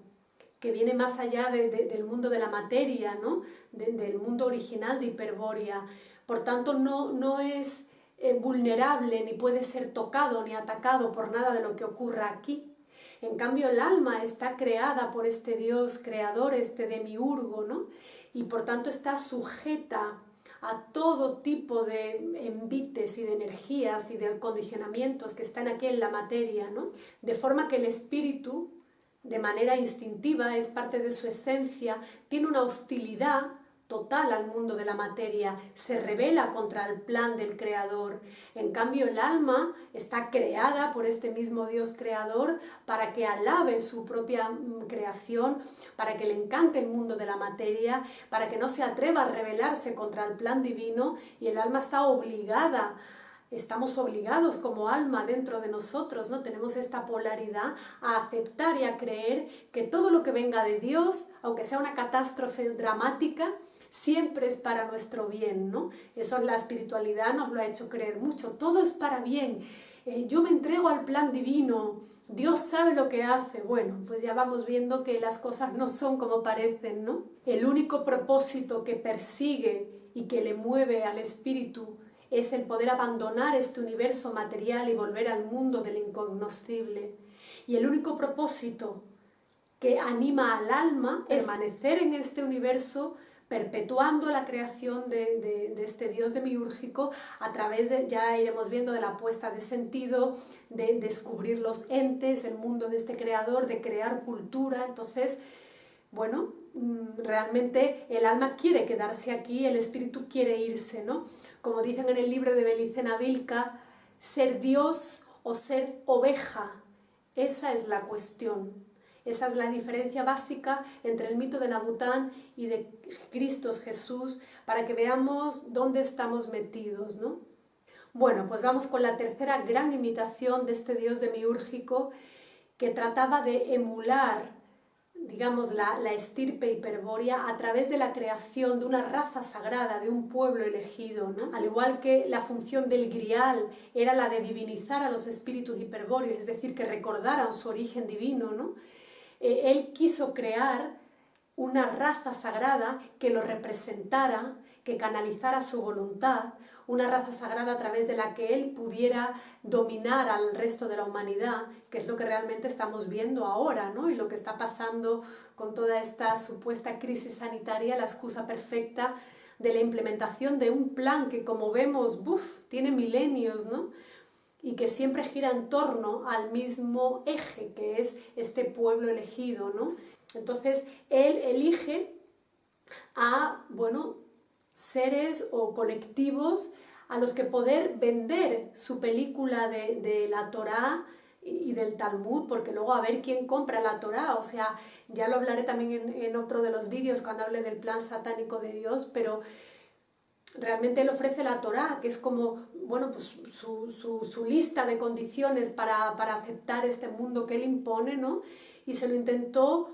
que viene más allá del mundo de la materia, ¿no?, del mundo original de Hiperbórea. Por tanto, no es vulnerable, ni puede ser tocado ni atacado por nada de lo que ocurra aquí. En cambio, el alma está creada por este Dios creador, este demiurgo, ¿no?, y por tanto está sujeta a todo tipo de envites y de energías y de condicionamientos que están aquí en la materia, ¿no? De forma que el espíritu, de manera instintiva, es parte de su esencia, tiene una hostilidad total al mundo de la materia, se rebela contra el plan del creador. En cambio, el alma está creada por este mismo Dios creador para que alabe su propia creación, para que le encante el mundo de la materia, para que no se atreva a rebelarse contra el plan divino, y el alma está obligada. Estamos obligados como alma dentro de nosotros, ¿no? Tenemos esta polaridad a aceptar y a creer que todo lo que venga de Dios, aunque sea una catástrofe dramática, siempre es para nuestro bien, ¿no? Eso la espiritualidad nos lo ha hecho creer mucho. Todo es para bien. Yo me entrego al plan divino. Dios sabe lo que hace. Bueno, pues ya vamos viendo que las cosas no son como parecen, ¿no? El único propósito que persigue y que le mueve al espíritu es el poder abandonar este universo material y volver al mundo del incognoscible. Y el único propósito que anima al alma es permanecer en este universo, perpetuando la creación de este Dios demiúrgico a través de, ya iremos viendo, de la puesta de sentido, de descubrir los entes, el mundo de este creador, de crear cultura. Entonces, bueno, realmente el alma quiere quedarse aquí, el espíritu quiere irse, ¿no? Como dicen en el libro de Belicena Vilca, ser Dios o ser oveja, esa es la cuestión. Esa es la diferencia básica entre el mito de Nabután y de Cristo Jesús, para que veamos dónde estamos metidos, ¿no? Bueno, pues vamos con la tercera gran imitación de este Dios demiúrgico, que trataba de emular, digamos, la estirpe hiperbórea a través de la creación de una raza sagrada, de un pueblo elegido, ¿no? Al igual que la función del grial era la de divinizar a los espíritus hiperbóreos, es decir, que recordaran su origen divino, ¿no? Él quiso crear una raza sagrada que lo representara, que canalizara su voluntad, una raza sagrada a través de la que él pudiera dominar al resto de la humanidad, que es lo que realmente estamos viendo ahora, ¿no? Y lo que está pasando con toda esta supuesta crisis sanitaria, la excusa perfecta de la implementación de un plan que, como vemos, tiene milenios, ¿no?, y que siempre gira en torno al mismo eje, que es este pueblo elegido, ¿no? Entonces, él elige a, bueno, seres o colectivos a los que poder vender su película de la Torá y del Talmud, porque luego a ver quién compra la Torá. O sea, ya lo hablaré también en otro de los vídeos cuando hable del plan satánico de Dios, pero realmente él ofrece la Torá, que es como, bueno, pues su lista de condiciones para aceptar este mundo que él impone, ¿no? Y se lo intentó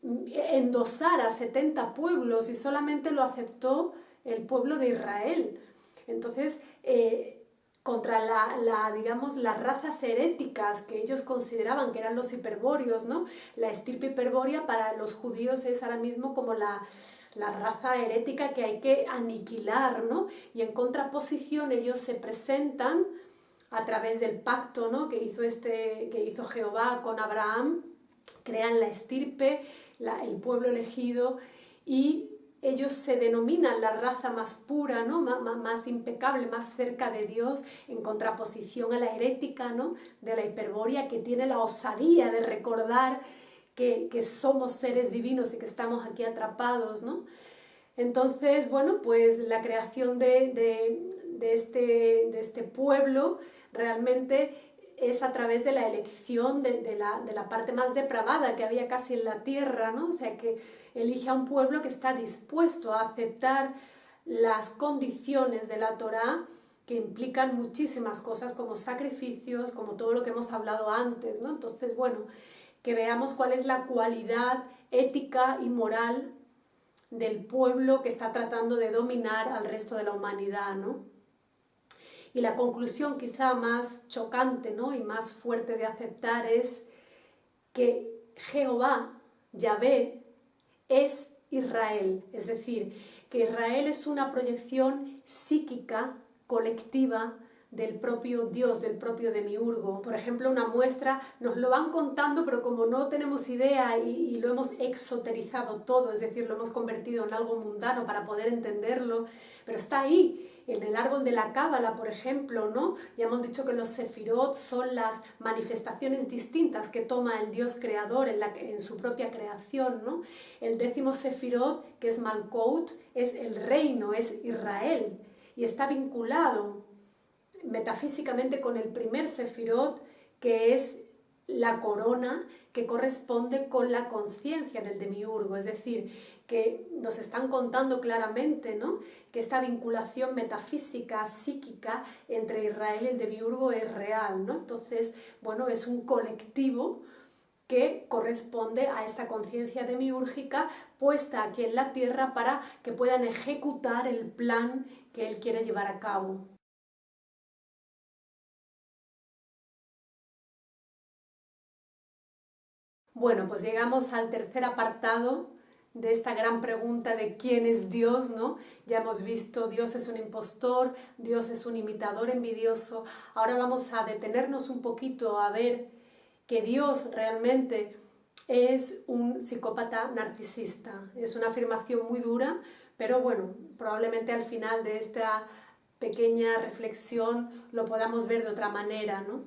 endosar a 70 pueblos y solamente lo aceptó el pueblo de Israel. Entonces, contra digamos, las razas heréticas que ellos consideraban que eran los hiperbóreos, ¿no? La estirpe hiperbórea para los judíos es ahora mismo como la raza herética que hay que aniquilar, ¿no? Y en contraposición ellos se presentan a través del pacto, ¿no?, que hizo Jehová con Abraham, crean la estirpe, el pueblo elegido, y ellos se denominan la raza más pura, ¿no?, más impecable, más cerca de Dios, en contraposición a la herética, ¿no?, de la Hiperbórea, que tiene la osadía de recordar que somos seres divinos y que estamos aquí atrapados, ¿no? Entonces, bueno, pues la creación de este pueblo realmente es a través de la elección de la parte más depravada que había casi en la tierra, ¿no? O sea, que elige a un pueblo que está dispuesto a aceptar las condiciones de la Torá, que implican muchísimas cosas como sacrificios, como todo lo que hemos hablado antes, ¿no? Entonces, bueno, que veamos cuál es la cualidad ética y moral del pueblo que está tratando de dominar al resto de la humanidad, ¿no? Y la conclusión quizá más chocante, ¿no?, y más fuerte de aceptar es que Jehová, Yahvé, es Israel. Es decir, que Israel es una proyección psíquica, colectiva, del propio Dios, del propio Demiurgo. Por ejemplo, una muestra, nos lo van contando, pero como no tenemos idea y lo hemos exoterizado todo, es decir, lo hemos convertido en algo mundano para poder entenderlo, pero está ahí, en el árbol de la Cábala, por ejemplo, ¿no? Ya hemos dicho que los sefirot son las manifestaciones distintas que toma el Dios creador en su propia creación, ¿no? El 10º sefirot, que es Malkout, es el reino, es Israel, y está vinculado metafísicamente con el primer sefirot, que es la corona, que corresponde con la conciencia del demiurgo, es decir, que nos están contando claramente, ¿no?, que esta vinculación metafísica, psíquica, entre Israel y el demiurgo es real, ¿no? Entonces, bueno, es un colectivo que corresponde a esta conciencia demiúrgica puesta aquí en la tierra para que puedan ejecutar el plan que él quiere llevar a cabo. Bueno, pues llegamos al tercer apartado de esta gran pregunta de quién es Dios, ¿no? Ya hemos visto, Dios es un impostor, Dios es un imitador envidioso. Ahora vamos a detenernos un poquito a ver que Dios realmente es un psicópata narcisista. Es una afirmación muy dura, pero bueno, probablemente al final de esta pequeña reflexión lo podamos ver de otra manera, ¿no?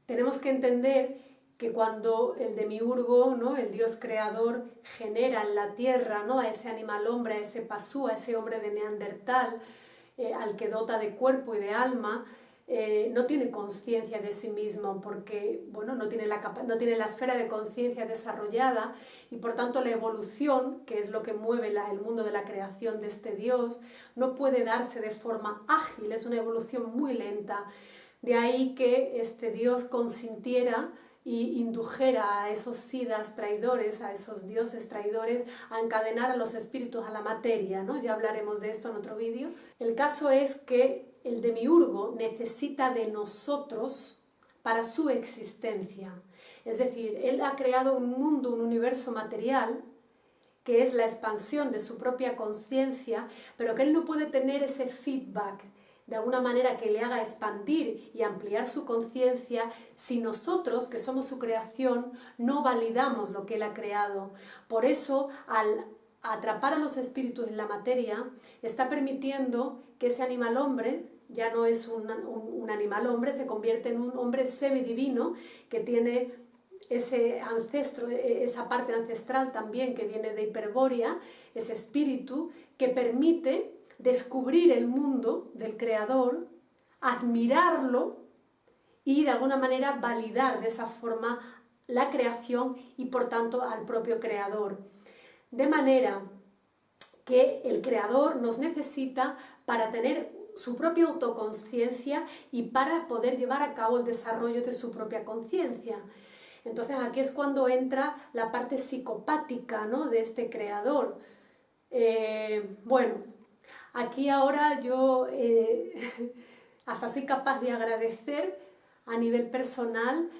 Tenemos que entender que cuando el demiurgo, ¿no?, el Dios creador, genera en la tierra, ¿no?, a ese animal hombre, a ese pasú, a ese hombre de Neandertal, al que dota de cuerpo y de alma, no tiene conciencia de sí mismo porque, bueno, no tiene la esfera de conciencia desarrollada, y por tanto la evolución, que es lo que mueve el mundo de la creación de este Dios, no puede darse de forma ágil, es una evolución muy lenta. De ahí que este Dios consintiera y indujera a esos sidas traidores, a esos dioses traidores, a encadenar a los espíritus a la materia, ¿no? Ya hablaremos de esto en otro vídeo. El caso es que el demiurgo necesita de nosotros para su existencia. Es decir, él ha creado un mundo, un universo material, que es la expansión de su propia conciencia, pero que él no puede tener ese feedback, de alguna manera que le haga expandir y ampliar su conciencia, si nosotros, que somos su creación, no validamos lo que él ha creado. Por eso, al atrapar a los espíritus en la materia, está permitiendo que ese animal hombre ya no es un animal hombre, se convierte en un hombre semidivino que tiene ese ancestro, esa parte ancestral también que viene de Hiperbórea, ese espíritu que permite descubrir el mundo del Creador, admirarlo y de alguna manera validar de esa forma la creación y por tanto al propio Creador. De manera que el Creador nos necesita para tener su propia autoconsciencia y para poder llevar a cabo el desarrollo de su propia conciencia. Entonces aquí es cuando entra la parte psicopática, ¿no?, de este Creador. Bueno, aquí ahora yo hasta soy capaz de agradecer a nivel personal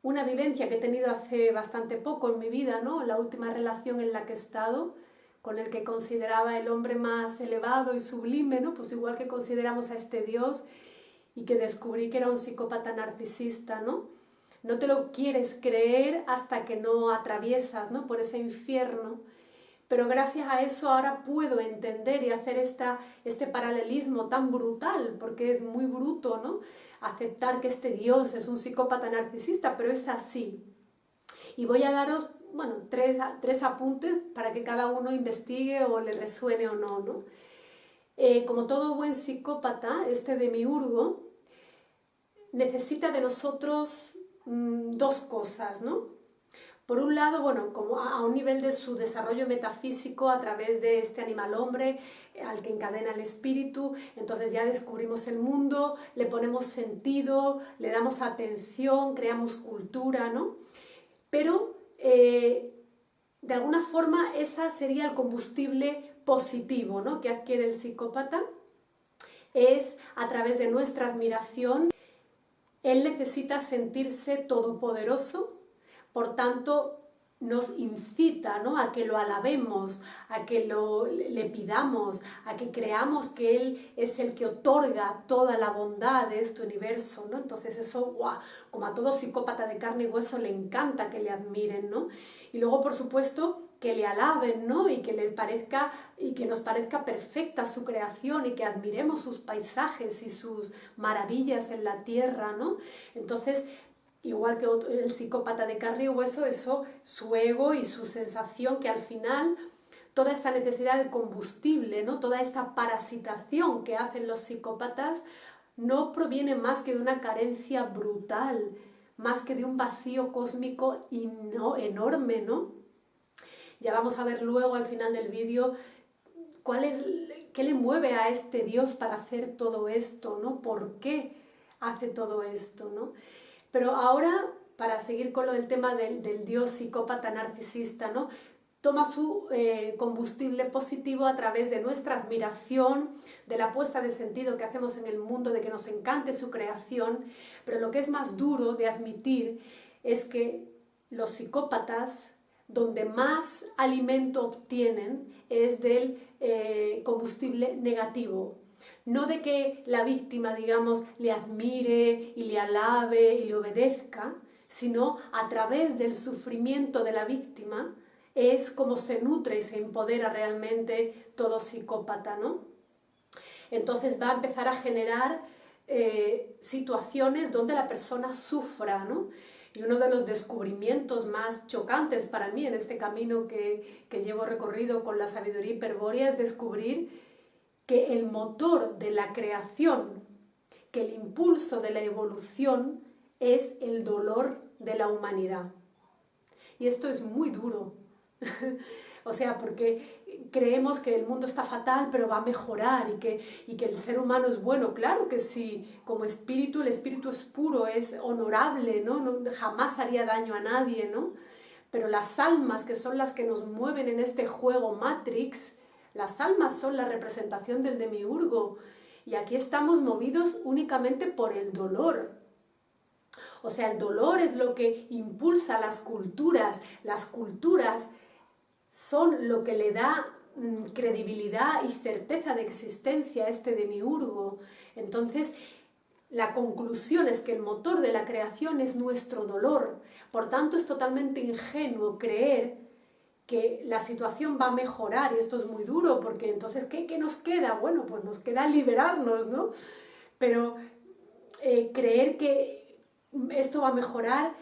una vivencia que he tenido hace bastante poco en mi vida, ¿no?, la última relación en la que he estado, con el que consideraba el hombre más elevado y sublime, ¿no?, pues igual que consideramos a este Dios, y que descubrí que era un psicópata narcisista, ¿no? No te lo quieres creer hasta que no atraviesas, ¿no?, por ese infierno. Pero gracias a eso ahora puedo entender y hacer este paralelismo tan brutal, porque es muy bruto, ¿no?, aceptar que este Dios es un psicópata narcisista, pero es así. Y voy a daros, bueno, tres apuntes para que cada uno investigue o le resuene o no, ¿no? Como todo buen psicópata, este demiurgo necesita de nosotros dos cosas, ¿no? Por un lado, bueno, como a un nivel de su desarrollo metafísico a través de este animal hombre al que encadena el espíritu, entonces ya descubrimos el mundo, le ponemos sentido, le damos atención, creamos cultura, ¿no? Pero de alguna forma esa sería el combustible positivo, ¿no?, que adquiere el psicópata, es a través de nuestra admiración. Él necesita sentirse todopoderoso, por tanto nos incita, ¿no?, a que lo alabemos, a que le pidamos, a que creamos que Él es el que otorga toda la bondad de este universo, ¿no? Entonces eso, ¡guau!, como a todo psicópata de carne y hueso le encanta que le admiren, ¿no? Y luego, por supuesto, que le alaben, ¿no?, y que nos parezca perfecta su creación y que admiremos sus paisajes y sus maravillas en la tierra, ¿no? Entonces, igual que el psicópata de carne y hueso, eso, su ego y su sensación que al final toda esta necesidad de combustible, ¿no?, toda esta parasitación que hacen los psicópatas no proviene más que de una carencia brutal, más que de un vacío cósmico enorme, ¿no? Ya vamos a ver luego al final del vídeo qué le mueve a este Dios para hacer todo esto, ¿no? ¿Por qué hace todo esto, ¿no? Pero ahora, para seguir con lo del tema del Dios psicópata narcisista, ¿no?, toma su combustible positivo a través de nuestra admiración, de la puesta de sentido que hacemos en el mundo, de que nos encante su creación, pero lo que es más duro de admitir es que los psicópatas, donde más alimento obtienen, es del combustible negativo. No de que la víctima, digamos, le admire y le alabe y le obedezca, sino a través del sufrimiento de la víctima es como se nutre y se empodera realmente todo psicópata, ¿no? Entonces va a empezar a generar situaciones donde la persona sufra, ¿no? Y uno de los descubrimientos más chocantes para mí en este camino que llevo recorrido con la sabiduría hiperbórea es descubrir que el motor de la creación, que el impulso de la evolución es el dolor de la humanidad. Y esto es muy duro. O sea, porque creemos que el mundo está fatal, pero va a mejorar y que el ser humano es bueno. Claro que sí, como espíritu, el espíritu es puro, es honorable, ¿no? Jamás haría daño a nadie, ¿no? Pero las almas, que son las que nos mueven en este juego Matrix, las almas son la representación del demiurgo. Y aquí estamos movidos únicamente por el dolor. O sea, el dolor es lo que impulsa las culturas. Las culturas son lo que le da credibilidad y certeza de existencia a este demiurgo. Entonces, la conclusión es que el motor de la creación es nuestro dolor. Por tanto, es totalmente ingenuo creer que la situación va a mejorar, y esto es muy duro, porque entonces, ¿qué nos queda? Bueno, pues nos queda liberarnos, ¿no? Pero creer que esto va a mejorar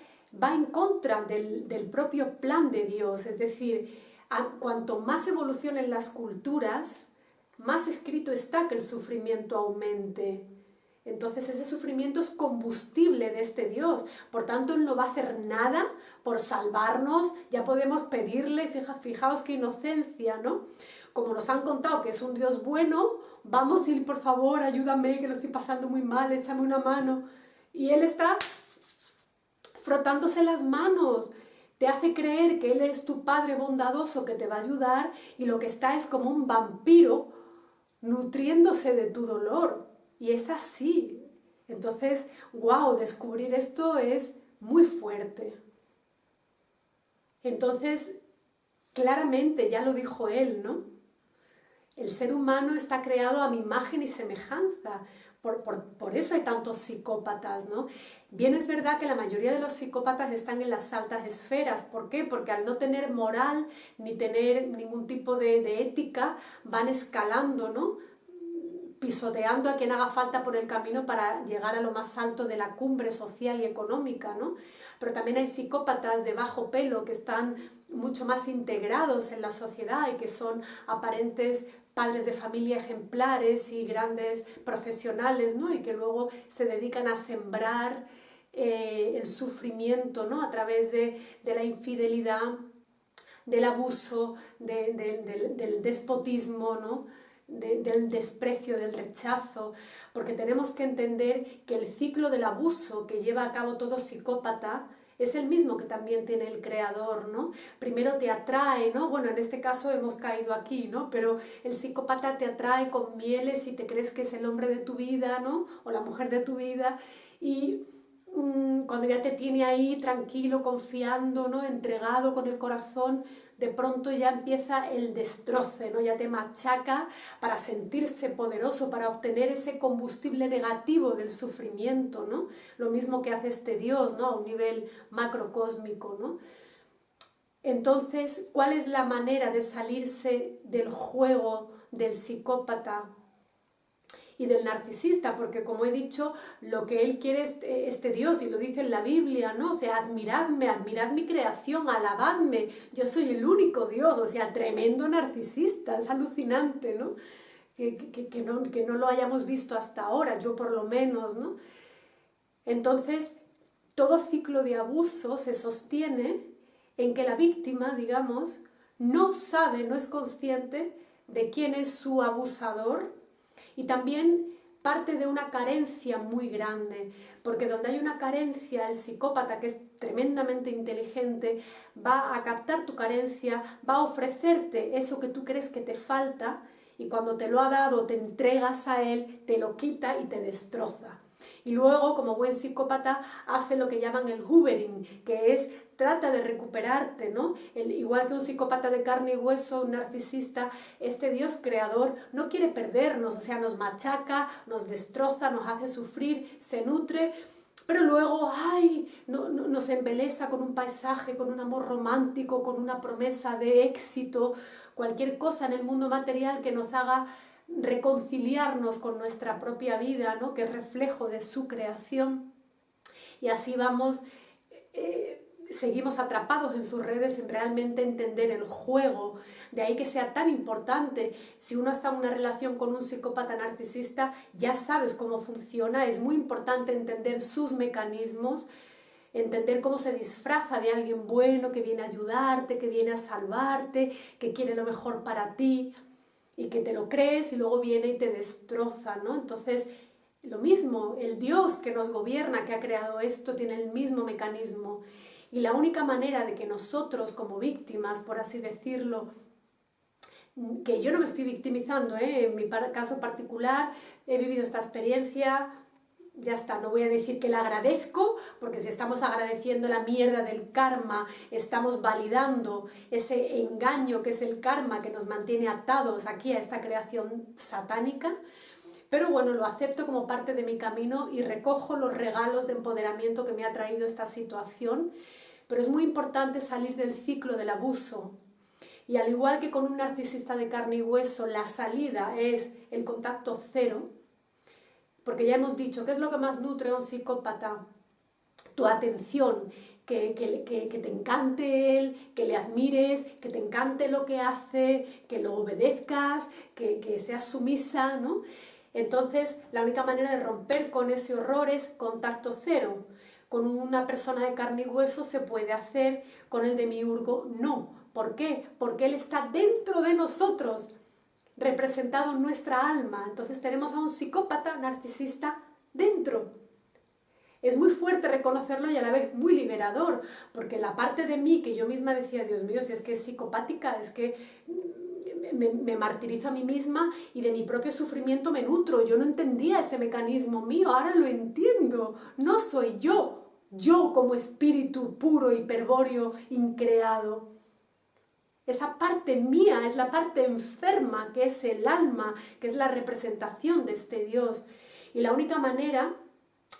va en contra del propio plan de Dios, es decir, cuanto más evolucionen las culturas, más escrito está que el sufrimiento aumente. Entonces ese sufrimiento es combustible de este Dios, por tanto Él no va a hacer nada por salvarnos, ya podemos pedirle, fijaos qué inocencia, ¿no? Como nos han contado que es un Dios bueno, vamos a ir, por favor, ayúdame, que lo estoy pasando muy mal, échame una mano. Y Él está frotándose las manos, te hace creer que Él es tu Padre bondadoso que te va a ayudar, y lo que está es como un vampiro nutriéndose de tu dolor. Y es así. Entonces, wow, descubrir esto es muy fuerte. Entonces, claramente, ya lo dijo él, ¿no? El ser humano está creado a mi imagen y semejanza. Por eso hay tantos psicópatas, ¿no? Bien es verdad que la mayoría de los psicópatas están en las altas esferas. ¿Por qué? Porque al no tener moral ni tener ningún tipo de ética, van escalando, ¿no? Pisoteando a quien haga falta por el camino para llegar a lo más alto de la cumbre social y económica, ¿no? Pero también hay psicópatas de bajo pelo que están mucho más integrados en la sociedad y que son aparentes padres de familia ejemplares y grandes profesionales, ¿no? Y que luego se dedican a sembrar el sufrimiento, ¿no? A través de la infidelidad, del abuso, del despotismo, ¿no? Del desprecio, del rechazo, porque tenemos que entender que el ciclo del abuso que lleva a cabo todo psicópata es el mismo que también tiene el creador, ¿no? Primero te atrae, ¿no? Bueno, en este caso hemos caído aquí, ¿no? Pero el psicópata te atrae con mieles y te crees que es el hombre de tu vida, ¿no? O la mujer de tu vida, y cuando ya te tiene ahí tranquilo, confiando, ¿no? Entregado con el corazón, de pronto ya empieza el destroce, ¿no? Ya te machaca para sentirse poderoso, para obtener ese combustible negativo del sufrimiento, ¿no? Lo mismo que hace este Dios, ¿no? A un nivel macrocósmico, ¿no? Entonces, ¿cuál es la manera de salirse del juego del psicópata y del narcisista? Porque, como he dicho, lo que él quiere es este Dios, y lo dice en la Biblia, ¿no? O sea, admiradme, admirad mi creación, alabadme, yo soy el único Dios. O sea, tremendo narcisista, es alucinante, ¿no? Que no lo hayamos visto hasta ahora, yo por lo menos, ¿no? Entonces, todo ciclo de abuso se sostiene en que la víctima, digamos, no sabe, no es consciente de quién es su abusador, y también parte de una carencia muy grande, porque donde hay una carencia, el psicópata, que es tremendamente inteligente, va a captar tu carencia, va a ofrecerte eso que tú crees que te falta, y cuando te lo ha dado, te entregas a él, te lo quita y te destroza. Y luego, como buen psicópata, hace lo que llaman el hoovering, que es trata de recuperarte, ¿no? Igual que un psicópata de carne y hueso, un narcisista, este Dios creador no quiere perdernos, o sea, nos machaca, nos destroza, nos hace sufrir, se nutre, pero luego, ¡ay!, nos embeleza con un paisaje, con un amor romántico, con una promesa de éxito, cualquier cosa en el mundo material que nos haga reconciliarnos con nuestra propia vida, ¿no? Que es reflejo de su creación. Y así vamos, seguimos atrapados en sus redes sin realmente entender el juego. De ahí que sea tan importante, si uno está en una relación con un psicópata narcisista, ya sabes cómo funciona, es muy importante entender sus mecanismos, entender cómo se disfraza de alguien bueno que viene a ayudarte, que viene a salvarte, que quiere lo mejor para ti, y que te lo crees y luego viene y te destroza, ¿no? Entonces, lo mismo, el Dios que nos gobierna, que ha creado esto, tiene el mismo mecanismo. Y la única manera de que nosotros, como víctimas, por así decirlo, que yo no me estoy victimizando, en mi caso particular, he vivido esta experiencia, ya está, no voy a decir que la agradezco, porque si estamos agradeciendo la mierda del karma, estamos validando ese engaño que es el karma, que nos mantiene atados aquí a esta creación satánica. Pero bueno, lo acepto como parte de mi camino y recojo los regalos de empoderamiento que me ha traído esta situación. Pero es muy importante salir del ciclo del abuso. Y al igual que con un narcisista de carne y hueso, la salida es el contacto cero, porque ya hemos dicho, ¿qué es lo que más nutre a un psicópata? Tu atención, que te encante él, que le admires, que te encante lo que hace, que lo obedezcas, que seas sumisa, ¿no? Entonces, la única manera de romper con ese horror es contacto cero. Con una persona de carne y hueso se puede hacer, con el demiurgo no. ¿Por qué? Porque él está dentro de nosotros, representado en nuestra alma. Entonces tenemos a un psicópata narcisista dentro. Es muy fuerte reconocerlo y a la vez muy liberador, porque la parte de mí que yo misma decía, Dios mío, si es que es psicopática, es que me martirizo a mí misma y de mi propio sufrimiento me nutro. Yo no entendía ese mecanismo mío, ahora lo entiendo. No soy yo como espíritu puro, hiperbóreo, increado. Esa parte mía es la parte enferma, que es el alma, que es la representación de este Dios. Y la única manera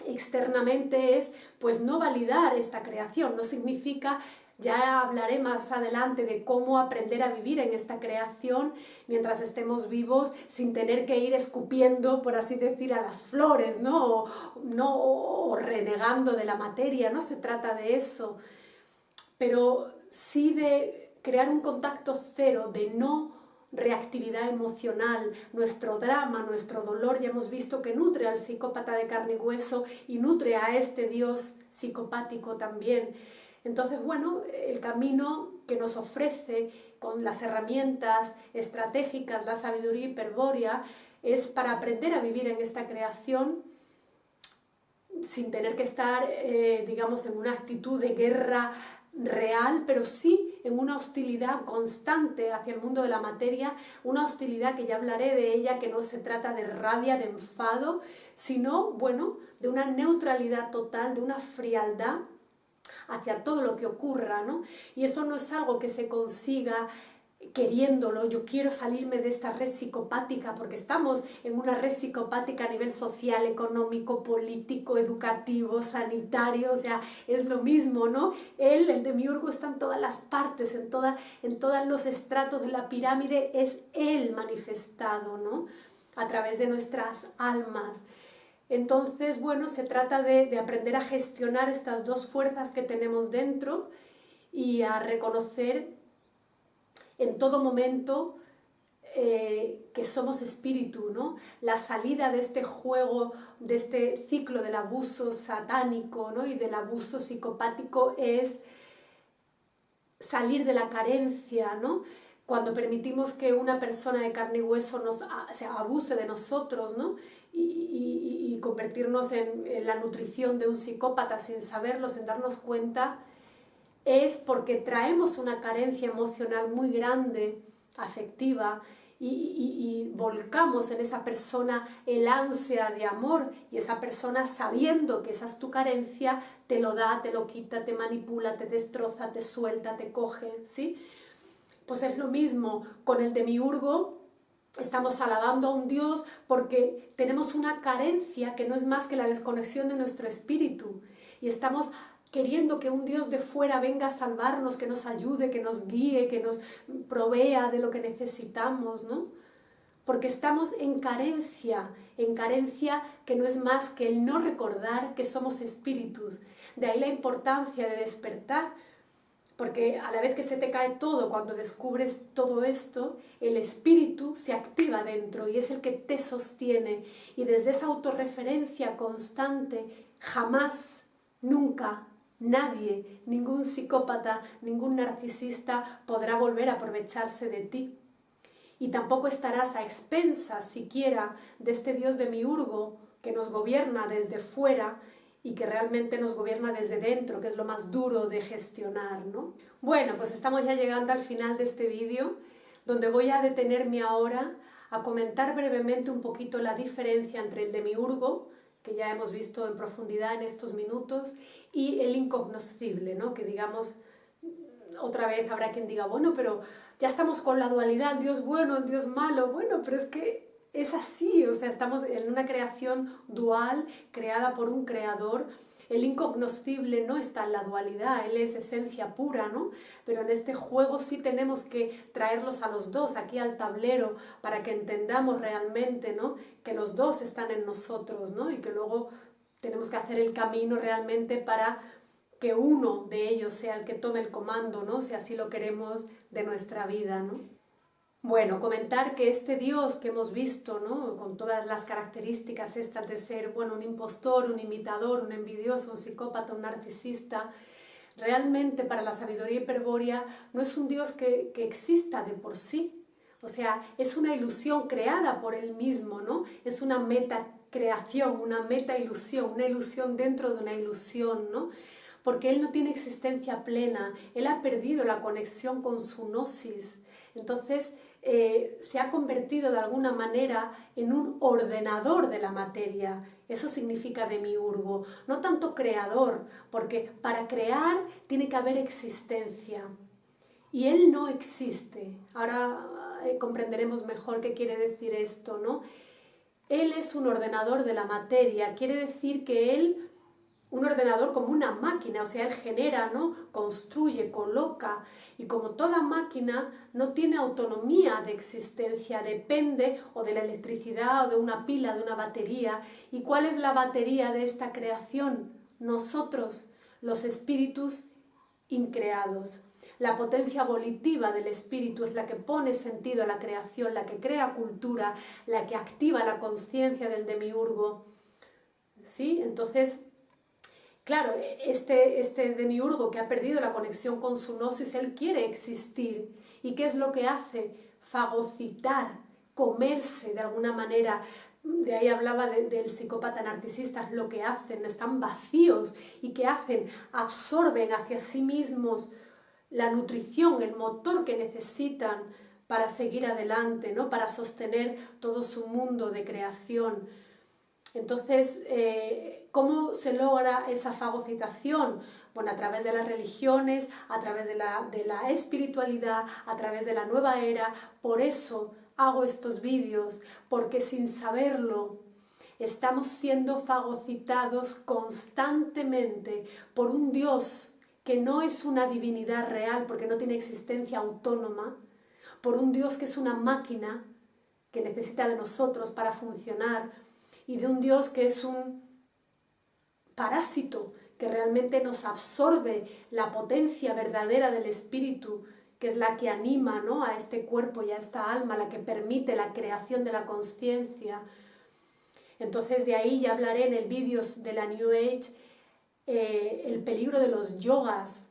externamente es pues no validar esta creación. No significa, ya hablaré más adelante de cómo aprender a vivir en esta creación mientras estemos vivos sin tener que ir escupiendo, por así decir, a las flores, ¿no? O renegando de la materia. No se trata de eso, pero sí de crear un contacto cero, de no reactividad emocional. Nuestro drama, nuestro dolor, ya hemos visto que nutre al psicópata de carne y hueso y nutre a este Dios psicopático también. Entonces, bueno, el camino que nos ofrece con las herramientas estratégicas, la sabiduría hiperbórea, es para aprender a vivir en esta creación sin tener que estar, digamos, en una actitud de guerra real, pero sí en una hostilidad constante hacia el mundo de la materia, una hostilidad que ya hablaré de ella, que no se trata de rabia, de enfado, sino, bueno, de una neutralidad total, de una frialdad hacia todo lo que ocurra, ¿no? Y eso no es algo que se consiga queriéndolo. Yo quiero salirme de esta red psicopática, porque estamos en una red psicopática a nivel social, económico, político, educativo, sanitario, o sea, es lo mismo, ¿no? El demiurgo está en todas las partes, en todos los estratos de la pirámide, es él manifestado, ¿no? A través de nuestras almas. Entonces, bueno, se trata de aprender a gestionar estas dos fuerzas que tenemos dentro y a reconocer en todo momento que somos espíritu, ¿no? La salida de este juego, de este ciclo del abuso satánico, ¿no? Y del abuso psicopático es salir de la carencia, ¿no? Cuando permitimos que una persona de carne y hueso abuse de nosotros, ¿no? Y convertirnos en la nutrición de un psicópata sin saberlo, sin darnos cuenta, es porque traemos una carencia emocional muy grande, afectiva, y volcamos en esa persona el ansia de amor, y esa persona, sabiendo que esa es tu carencia, te lo da, te lo quita, te manipula, te destroza, te suelta, te coge, ¿sí? Pues es lo mismo con el demiurgo. Estamos alabando a un Dios porque tenemos una carencia que no es más que la desconexión de nuestro espíritu, y estamos queriendo que un Dios de fuera venga a salvarnos, que nos ayude, que nos guíe, que nos provea de lo que necesitamos, ¿no? Porque estamos en carencia que no es más que el no recordar que somos espíritus. De ahí la importancia de despertar, porque a la vez que se te cae todo, cuando descubres todo esto, el espíritu se activa dentro y es el que te sostiene. Y desde esa autorreferencia constante, jamás, nunca, nadie, ningún psicópata, ningún narcisista podrá volver a aprovecharse de ti. Y tampoco estarás a expensas siquiera de este Dios demiurgo que nos gobierna desde fuera y que realmente nos gobierna desde dentro, que es lo más duro de gestionar, ¿no? Bueno, pues estamos ya llegando al final de este vídeo, donde voy a detenerme ahora a comentar brevemente un poquito la diferencia entre el demiurgo, que ya hemos visto en profundidad en estos minutos, y el incognoscible, ¿no? Que digamos, otra vez habrá quien diga, bueno, pero ya estamos con la dualidad, el Dios bueno, el Dios malo. Bueno, pero es que es así, o sea, estamos en una creación dual, creada por un creador. El incognoscible no está en la dualidad, él es esencia pura, ¿no? Pero en este juego sí tenemos que traerlos a los dos aquí al tablero para que entendamos realmente, ¿no? Que los dos están en nosotros, ¿no? Y que luego tenemos que hacer el camino realmente para que uno de ellos sea el que tome el comando, ¿no? Si así lo queremos, de nuestra vida, ¿no? Bueno, comentar que este Dios que hemos visto, ¿no? Con todas las características estas de ser, bueno, un impostor, un imitador, un envidioso, un psicópata, un narcisista, realmente para la sabiduría hiperbórea no es un Dios que exista de por sí. O sea, es una ilusión creada por él mismo, ¿no? Es una metacreación, una meta-ilusión, una ilusión dentro de una ilusión, ¿no? Porque él no tiene existencia plena, él ha perdido la conexión con su gnosis. Entonces, se ha convertido de alguna manera en un ordenador de la materia. Eso significa demiurgo, no tanto creador, porque para crear tiene que haber existencia. Y él no existe. Ahora comprenderemos mejor qué quiere decir esto, ¿no? Él es un ordenador de la materia, quiere decir que él, un ordenador como una máquina, o sea, él genera, ¿no? Construye, coloca, y como toda máquina no tiene autonomía de existencia, depende o de la electricidad o de una pila, de una batería. ¿Y cuál es la batería de esta creación? Nosotros, los espíritus increados. La potencia volitiva del espíritu es la que pone sentido a la creación, la que crea cultura, la que activa la conciencia del demiurgo. ¿Sí? Entonces, claro, este demiurgo que ha perdido la conexión con su gnosis, él quiere existir. ¿Y qué es lo que hace? Fagocitar, comerse de alguna manera. De ahí hablaba del psicópata narcisista, lo que hacen, están vacíos. ¿Y qué hacen? Absorben hacia sí mismos la nutrición, el motor que necesitan para seguir adelante, ¿no? Para sostener todo su mundo de creación. Entonces, ¿cómo se logra esa fagocitación? Bueno, a través de las religiones, a través de la espiritualidad, a través de la nueva era. Por eso hago estos vídeos, porque sin saberlo estamos siendo fagocitados constantemente por un Dios que no es una divinidad real porque no tiene existencia autónoma, por un Dios que es una máquina que necesita de nosotros para funcionar, y de un Dios que es un parásito que realmente nos absorbe la potencia verdadera del espíritu, que es la que anima, ¿no?, a este cuerpo y a esta alma, la que permite la creación de la conciencia. Entonces de ahí ya hablaré en el vídeo de la New Age, el peligro de los yogas.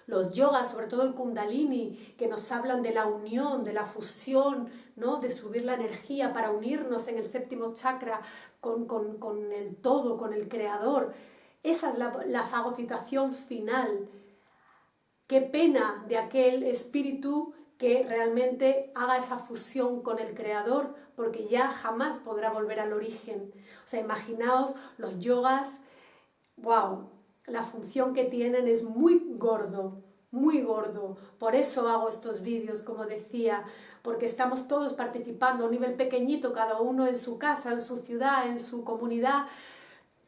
Los yogas, sobre todo el Kundalini, que nos hablan de la unión, de la fusión, ¿no?, de subir la energía para unirnos en el séptimo chakra con el todo, con el creador. Esa es la fagocitación final. Qué pena de aquel espíritu que realmente haga esa fusión con el creador, porque ya jamás podrá volver al origen. O sea, imaginaos los yogas, wow, la función que tienen es muy gordo, muy gordo. Por eso hago estos vídeos, como decía, porque estamos todos participando a un nivel pequeñito, cada uno en su casa, en su ciudad, en su comunidad,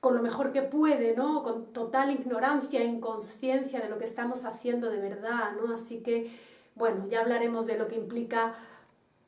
con lo mejor que puede, ¿no?, con total ignorancia e inconsciencia de lo que estamos haciendo de verdad, ¿no? Así que, bueno, ya hablaremos de lo que implica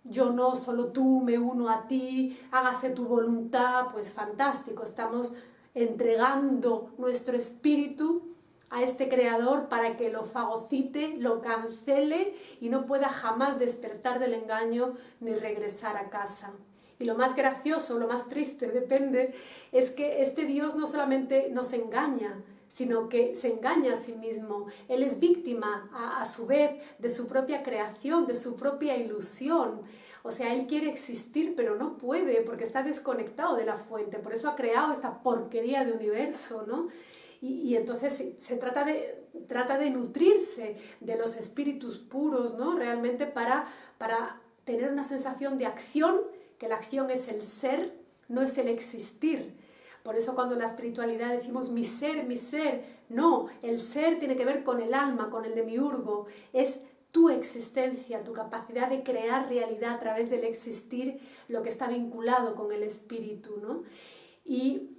yo no, solo tú, me uno a ti, hágase tu voluntad. Pues fantástico, estamos entregando nuestro espíritu a este creador para que lo fagocite, lo cancele y no pueda jamás despertar del engaño ni regresar a casa. Y lo más gracioso, lo más triste, depende, es que este Dios no solamente nos engaña, sino que se engaña a sí mismo. Él es víctima, a su vez, de su propia creación, de su propia ilusión. O sea, él quiere existir, pero no puede, porque está desconectado de la fuente. Por eso ha creado esta porquería de universo, ¿no? Y entonces se trata de nutrirse de los espíritus puros, ¿no?, realmente para tener una sensación de acción, que la acción es el ser, no es el existir. Por eso cuando en la espiritualidad decimos mi ser, no, el ser tiene que ver con el alma, con el demiurgo, es tu existencia, tu capacidad de crear realidad a través del existir, lo que está vinculado con el espíritu, ¿no? Y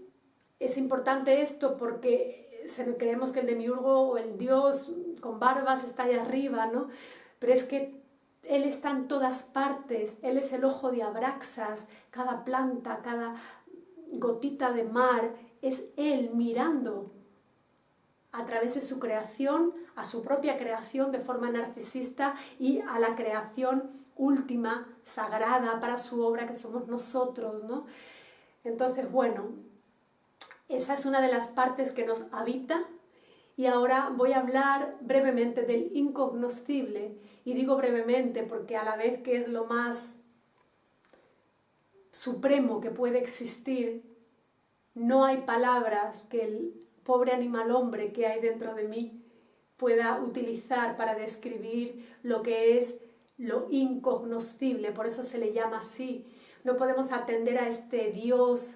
es importante esto porque creemos que el demiurgo o el dios con barbas está ahí arriba, ¿no? Pero es que él está en todas partes, él es el ojo de Abraxas, cada planta, cada gotita de mar, es él mirando a través de su creación, a su propia creación de forma narcisista y a la creación última, sagrada para su obra, que somos nosotros, ¿no? Entonces, bueno, esa es una de las partes que nos habita. Y ahora voy a hablar brevemente del incognoscible, y digo brevemente porque a la vez que es lo más supremo que puede existir, no hay palabras que el pobre animal hombre que hay dentro de mí pueda utilizar para describir lo que es lo incognoscible, por eso se le llama así. No podemos atender a este Dios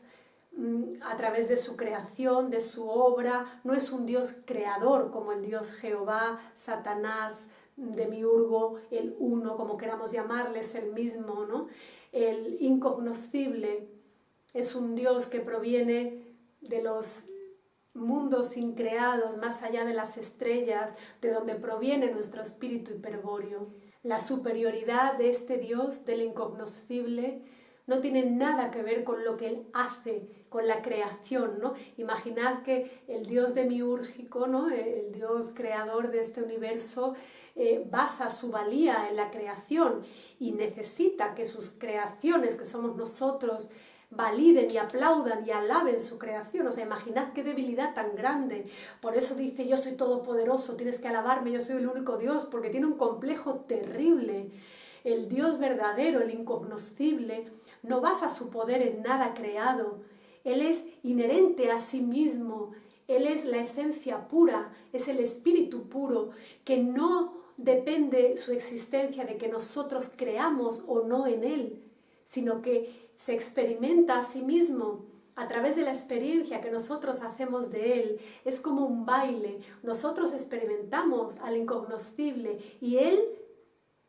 a través de su creación, de su obra. No es un Dios creador como el Dios Jehová, Satanás, Demiurgo, el uno, como queramos llamarles, el mismo, ¿no? El incognoscible Es un Dios que proviene de los mundos increados, más allá de las estrellas, de donde proviene nuestro espíritu hiperbóreo. La superioridad de este Dios, del incognoscible, no tiene nada que ver con lo que Él hace, con la creación, ¿no? Imaginad que el Dios demiúrgico, ¿no? El Dios creador de este universo, basa su valía en la creación y necesita que sus creaciones, que somos nosotros, validen y aplaudan y alaben su creación. O sea, imaginad qué debilidad tan grande. Por eso dice, yo soy todopoderoso, tienes que alabarme, yo soy el único Dios, porque tiene un complejo terrible. El Dios verdadero, el incognoscible, no basa su poder en nada creado. Él es inherente a sí mismo. Él es la esencia pura, es el espíritu puro, que no depende su existencia de que nosotros creamos o no en Él, sino que se experimenta a sí mismo a través de la experiencia que nosotros hacemos de Él. Es como un baile. Nosotros experimentamos al incognoscible y Él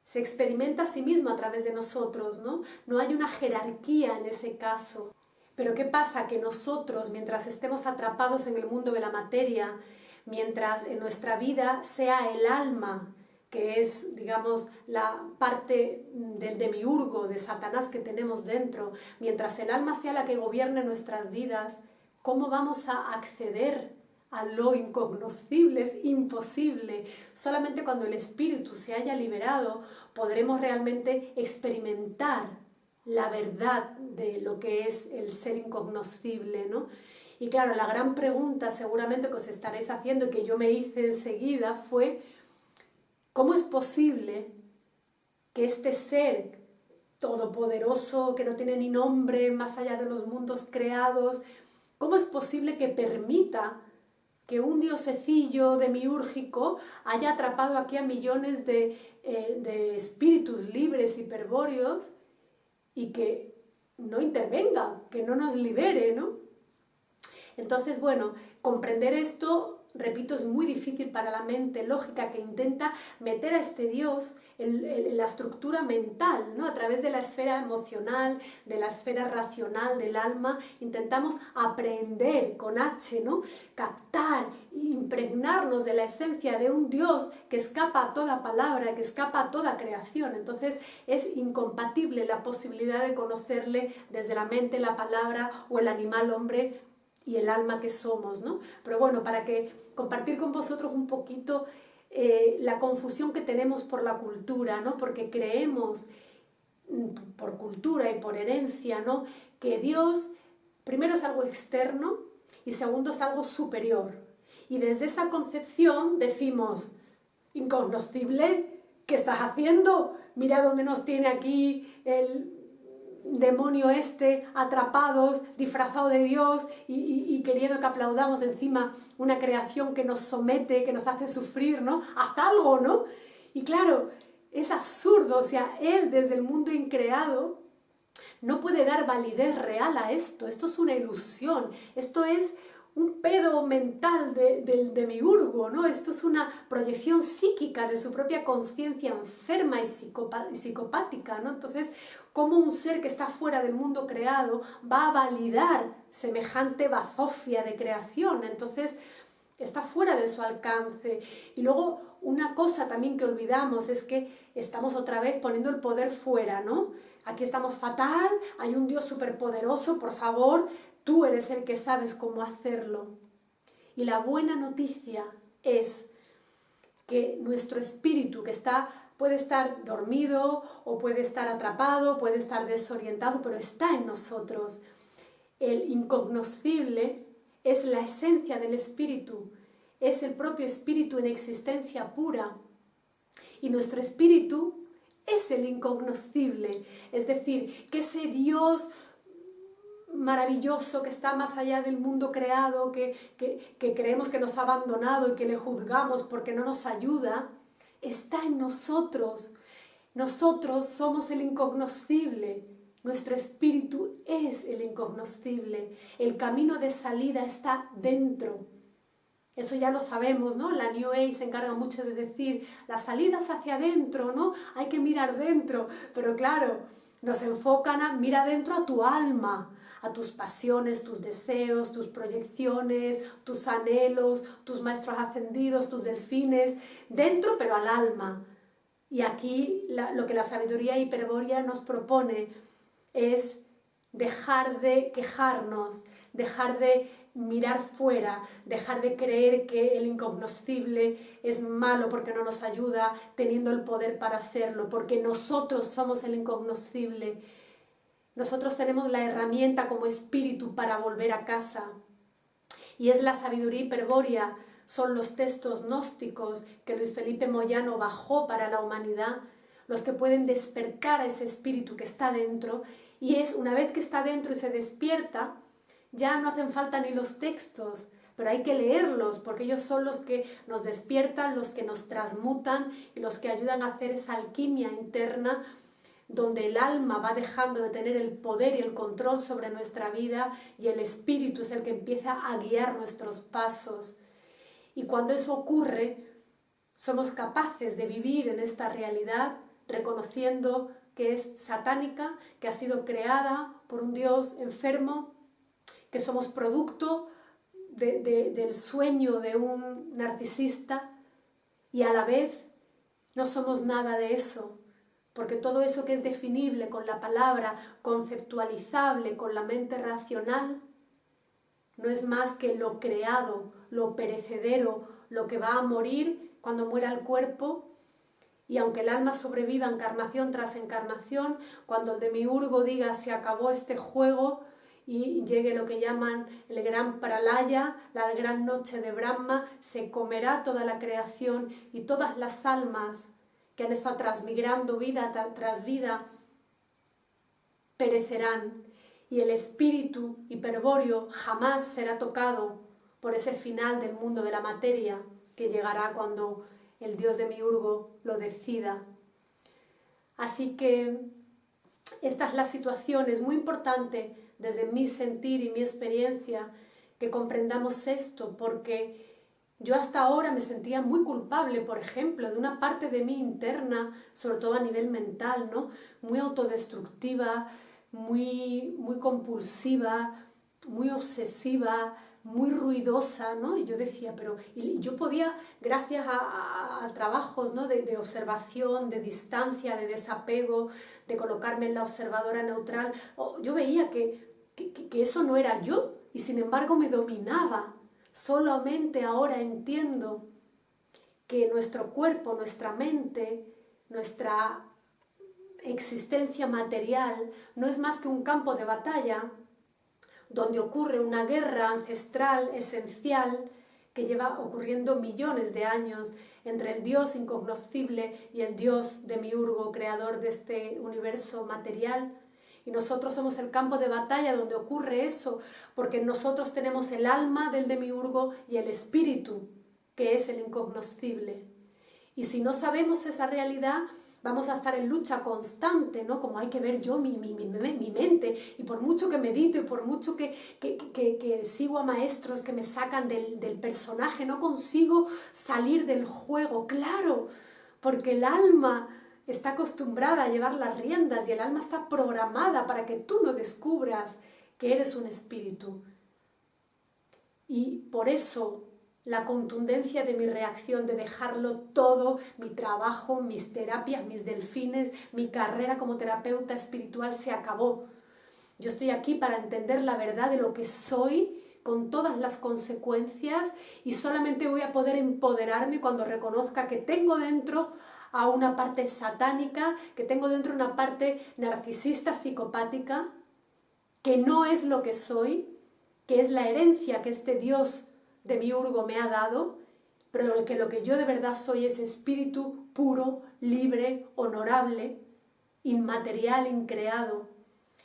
se experimenta a sí mismo a través de nosotros, ¿no? No hay una jerarquía en ese caso. Pero ¿qué pasa? Que nosotros, mientras estemos atrapados en el mundo de la materia, mientras en nuestra vida sea el alma, que es, digamos, la parte del demiurgo, de Satanás que tenemos dentro, mientras el alma sea la que gobierne nuestras vidas, ¿cómo vamos a acceder a lo incognoscible? Es imposible. Solamente cuando el espíritu se haya liberado podremos realmente experimentar la verdad de lo que es el ser incognoscible, ¿no? Y claro, la gran pregunta seguramente que os estaréis haciendo y que yo me hice enseguida fue: ¿cómo es posible que este ser todopoderoso, que no tiene ni nombre más allá de los mundos creados, cómo es posible que permita que un diosecillo demiúrgico haya atrapado aquí a millones de espíritus libres, hiperbóreos, y que no intervenga, que no nos libere, ¿no? Entonces, bueno, comprender esto, repito, es muy difícil para la mente lógica, que intenta meter a este Dios en la estructura mental, ¿no? A través de la esfera emocional, de la esfera racional del alma, intentamos aprender con H, ¿no? Captar, impregnarnos de la esencia de un Dios que escapa a toda palabra, que escapa a toda creación. Entonces es incompatible la posibilidad de conocerle desde la mente, la palabra o el animal hombre y el alma que somos, ¿no? Pero bueno, para compartir con vosotros un poquito la confusión que tenemos por la cultura, ¿no? Porque creemos por cultura y por herencia, ¿no? Que Dios, primero, es algo externo y segundo, es algo superior. Y desde esa concepción decimos: incognoscible, ¿qué estás haciendo? Mira dónde nos tiene aquí el demonio este, atrapados, disfrazado de Dios y queriendo que aplaudamos encima una creación que nos somete, que nos hace sufrir, ¿no? Haz algo, ¿no? Y claro, es absurdo. O sea, Él desde el mundo increado no puede dar validez real a esto. Esto es una ilusión, esto es un pedo mental del demiurgo, ¿no? Esto es una proyección psíquica de su propia conciencia enferma y psicopática, ¿no? Entonces, ¿cómo un ser que está fuera del mundo creado va a validar semejante bazofia de creación? Entonces, está fuera de su alcance. Y luego, una cosa también que olvidamos es que estamos otra vez poniendo el poder fuera, ¿no? Aquí estamos fatal, hay un Dios superpoderoso, por favor, tú eres el que sabes cómo hacerlo. Y la buena noticia es que nuestro espíritu, que puede estar dormido o puede estar atrapado, puede estar desorientado, pero está en nosotros. El incognoscible es la esencia del espíritu, es el propio espíritu en existencia pura. Y nuestro espíritu es el incognoscible, es decir, que ese Dios maravilloso que está más allá del mundo creado, que creemos que nos ha abandonado y que le juzgamos porque no nos ayuda, está en nosotros. Nosotros somos el incognoscible, nuestro espíritu es el incognoscible, el camino de salida está dentro. Eso ya lo sabemos, ¿no? La New Age se encarga mucho de decir, las salidas hacia adentro, ¿no? Hay que mirar dentro, pero claro, nos enfocan a mira dentro a tu alma, a tus pasiones, tus deseos, tus proyecciones, tus anhelos, tus maestros ascendidos, tus delfines, dentro pero al alma. Y aquí lo que la sabiduría hiperbórea nos propone es dejar de quejarnos, dejar de mirar fuera, dejar de creer que el incognoscible es malo porque no nos ayuda teniendo el poder para hacerlo, porque nosotros somos el incognoscible. Nosotros tenemos la herramienta como espíritu para volver a casa. Y es la sabiduría hiperbórea, son los textos gnósticos que Luis Felipe Moyano bajó para la humanidad, los que pueden despertar a ese espíritu que está dentro. Y es una vez que está dentro y se despierta, ya no hacen falta ni los textos, pero hay que leerlos porque ellos son los que nos despiertan, los que nos transmutan y los que ayudan a hacer esa alquimia interna donde el alma va dejando de tener el poder y el control sobre nuestra vida y el espíritu es el que empieza a guiar nuestros pasos. Y cuando eso ocurre, somos capaces de vivir en esta realidad reconociendo que es satánica, que ha sido creada por un Dios enfermo, que somos producto del sueño de un narcisista y a la vez no somos nada de eso, porque todo eso que es definible con la palabra, conceptualizable con la mente racional, no es más que lo creado, lo perecedero, lo que va a morir cuando muera el cuerpo. Y aunque el alma sobreviva encarnación tras encarnación, cuando el demiurgo diga se acabó este juego y llegue lo que llaman el gran pralaya, la gran noche de Brahma, se comerá toda la creación y todas las almas que han estado transmigrando vida tras vida perecerán. Y el espíritu hiperbóreo jamás será tocado por ese final del mundo de la materia que llegará cuando el dios demiurgo lo decida. Así que esta es la situación, es muy importante desde mi sentir y mi experiencia que comprendamos esto, porque yo hasta ahora me sentía muy culpable, por ejemplo, de una parte de mí interna, sobre todo a nivel mental, ¿no? Muy autodestructiva, muy compulsiva, muy obsesiva, muy ruidosa, ¿no? Y yo decía, pero y yo podía, gracias a trabajos, ¿no? de observación, de distancia, de desapego, de colocarme en la observadora neutral, yo veía que eso no era yo y sin embargo me dominaba. Solamente ahora entiendo que nuestro cuerpo, nuestra mente, nuestra existencia material no es más que un campo de batalla donde ocurre una guerra ancestral esencial que lleva ocurriendo millones de años entre el Dios incognoscible y el Dios demiurgo, creador de este universo material. Y nosotros somos el campo de batalla donde ocurre eso, porque nosotros tenemos el alma del demiurgo y el espíritu, que es el incognoscible. Y si no sabemos esa realidad, vamos a estar en lucha constante, ¿no? Como hay que ver yo mi mente, y por mucho que medito y por mucho que sigo a maestros que me sacan del personaje, no consigo salir del juego, claro, porque el alma está acostumbrada a llevar las riendas y el alma está programada para que tú no descubras que eres un espíritu. Y por eso la contundencia de mi reacción, de dejarlo todo, mi trabajo, mis terapias, mis delfines, mi carrera como terapeuta espiritual se acabó. Yo estoy aquí para entender la verdad de lo que soy con todas las consecuencias y solamente voy a poder empoderarme cuando reconozca que tengo dentro a una parte satánica, que tengo dentro una parte narcisista, psicopática, que no es lo que soy, que es la herencia que este Dios demiurgo me ha dado, pero que lo que yo de verdad soy es espíritu puro, libre, honorable, inmaterial, increado,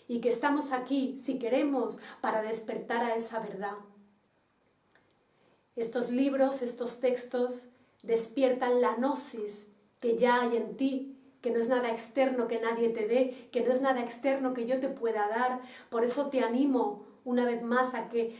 y que estamos aquí, si queremos, para despertar a esa verdad. Estos libros, estos textos, despiertan la gnosis que ya hay en ti, que no es nada externo que nadie te dé, que no es nada externo que yo te pueda dar. Por eso te animo una vez más a que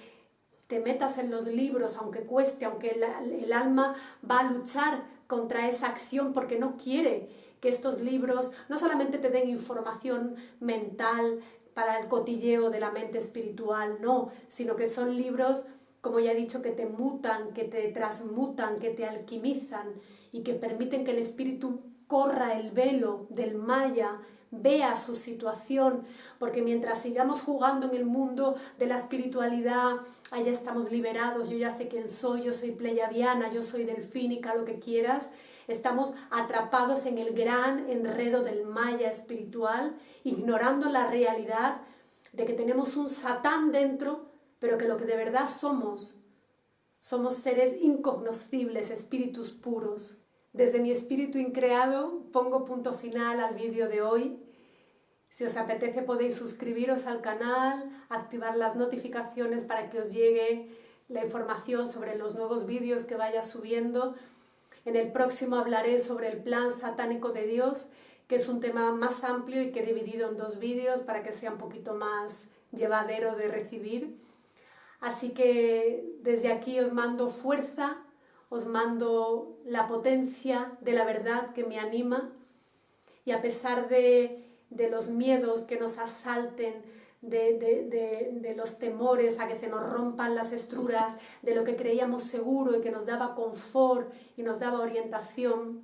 te metas en los libros, aunque cueste, aunque el alma va a luchar contra esa acción porque no quiere que estos libros no solamente te den información mental, para el cotilleo de la mente espiritual, no, sino que son libros, como ya he dicho, que te mutan, que te transmutan, que te alquimizan y que permiten que el espíritu corra el velo del maya, vea su situación, porque mientras sigamos jugando en el mundo de la espiritualidad, allá estamos liberados, yo ya sé quién soy, yo soy pleyadiana, yo soy delfínica, lo que quieras, estamos atrapados en el gran enredo del maya espiritual, ignorando la realidad de que tenemos un Satán dentro, pero que lo que de verdad somos seres incognoscibles, espíritus puros. Desde mi espíritu increado pongo punto final al vídeo de hoy. Si os apetece podéis suscribiros al canal, activar las notificaciones para que os llegue la información sobre los nuevos vídeos que vaya subiendo. En el próximo hablaré sobre el plan satánico de Dios, que es un tema más amplio y que he dividido en 2 vídeos para que sea un poquito más llevadero de recibir. Así que desde aquí os mando fuerza, os mando la potencia de la verdad que me anima, y a pesar de los miedos que nos asalten, de los temores a que se nos rompan las estructuras, de lo que creíamos seguro y que nos daba confort y nos daba orientación,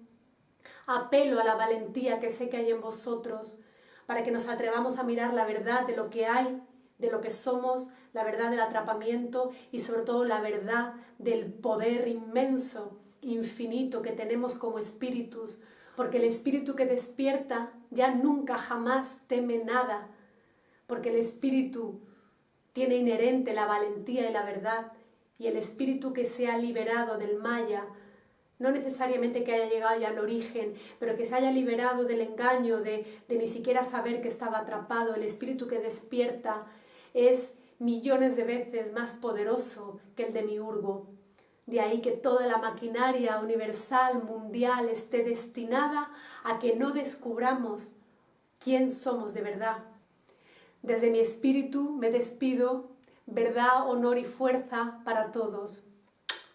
apelo a la valentía que sé que hay en vosotros para que nos atrevamos a mirar la verdad de lo que hay, de lo que somos, la verdad del atrapamiento y sobre todo la verdad del poder inmenso, infinito que tenemos como espíritus, porque el espíritu que despierta ya nunca jamás teme nada, porque el espíritu tiene inherente la valentía y la verdad, y el espíritu que se ha liberado del maya, no necesariamente que haya llegado ya al origen, pero que se haya liberado del engaño, de ni siquiera saber que estaba atrapado, el espíritu que despierta es millones de veces más poderoso que el demiurgo. De ahí que toda la maquinaria universal, mundial, esté destinada a que no descubramos quién somos de verdad. Desde mi espíritu me despido, verdad, honor y fuerza para todos.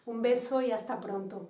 Un beso y hasta pronto.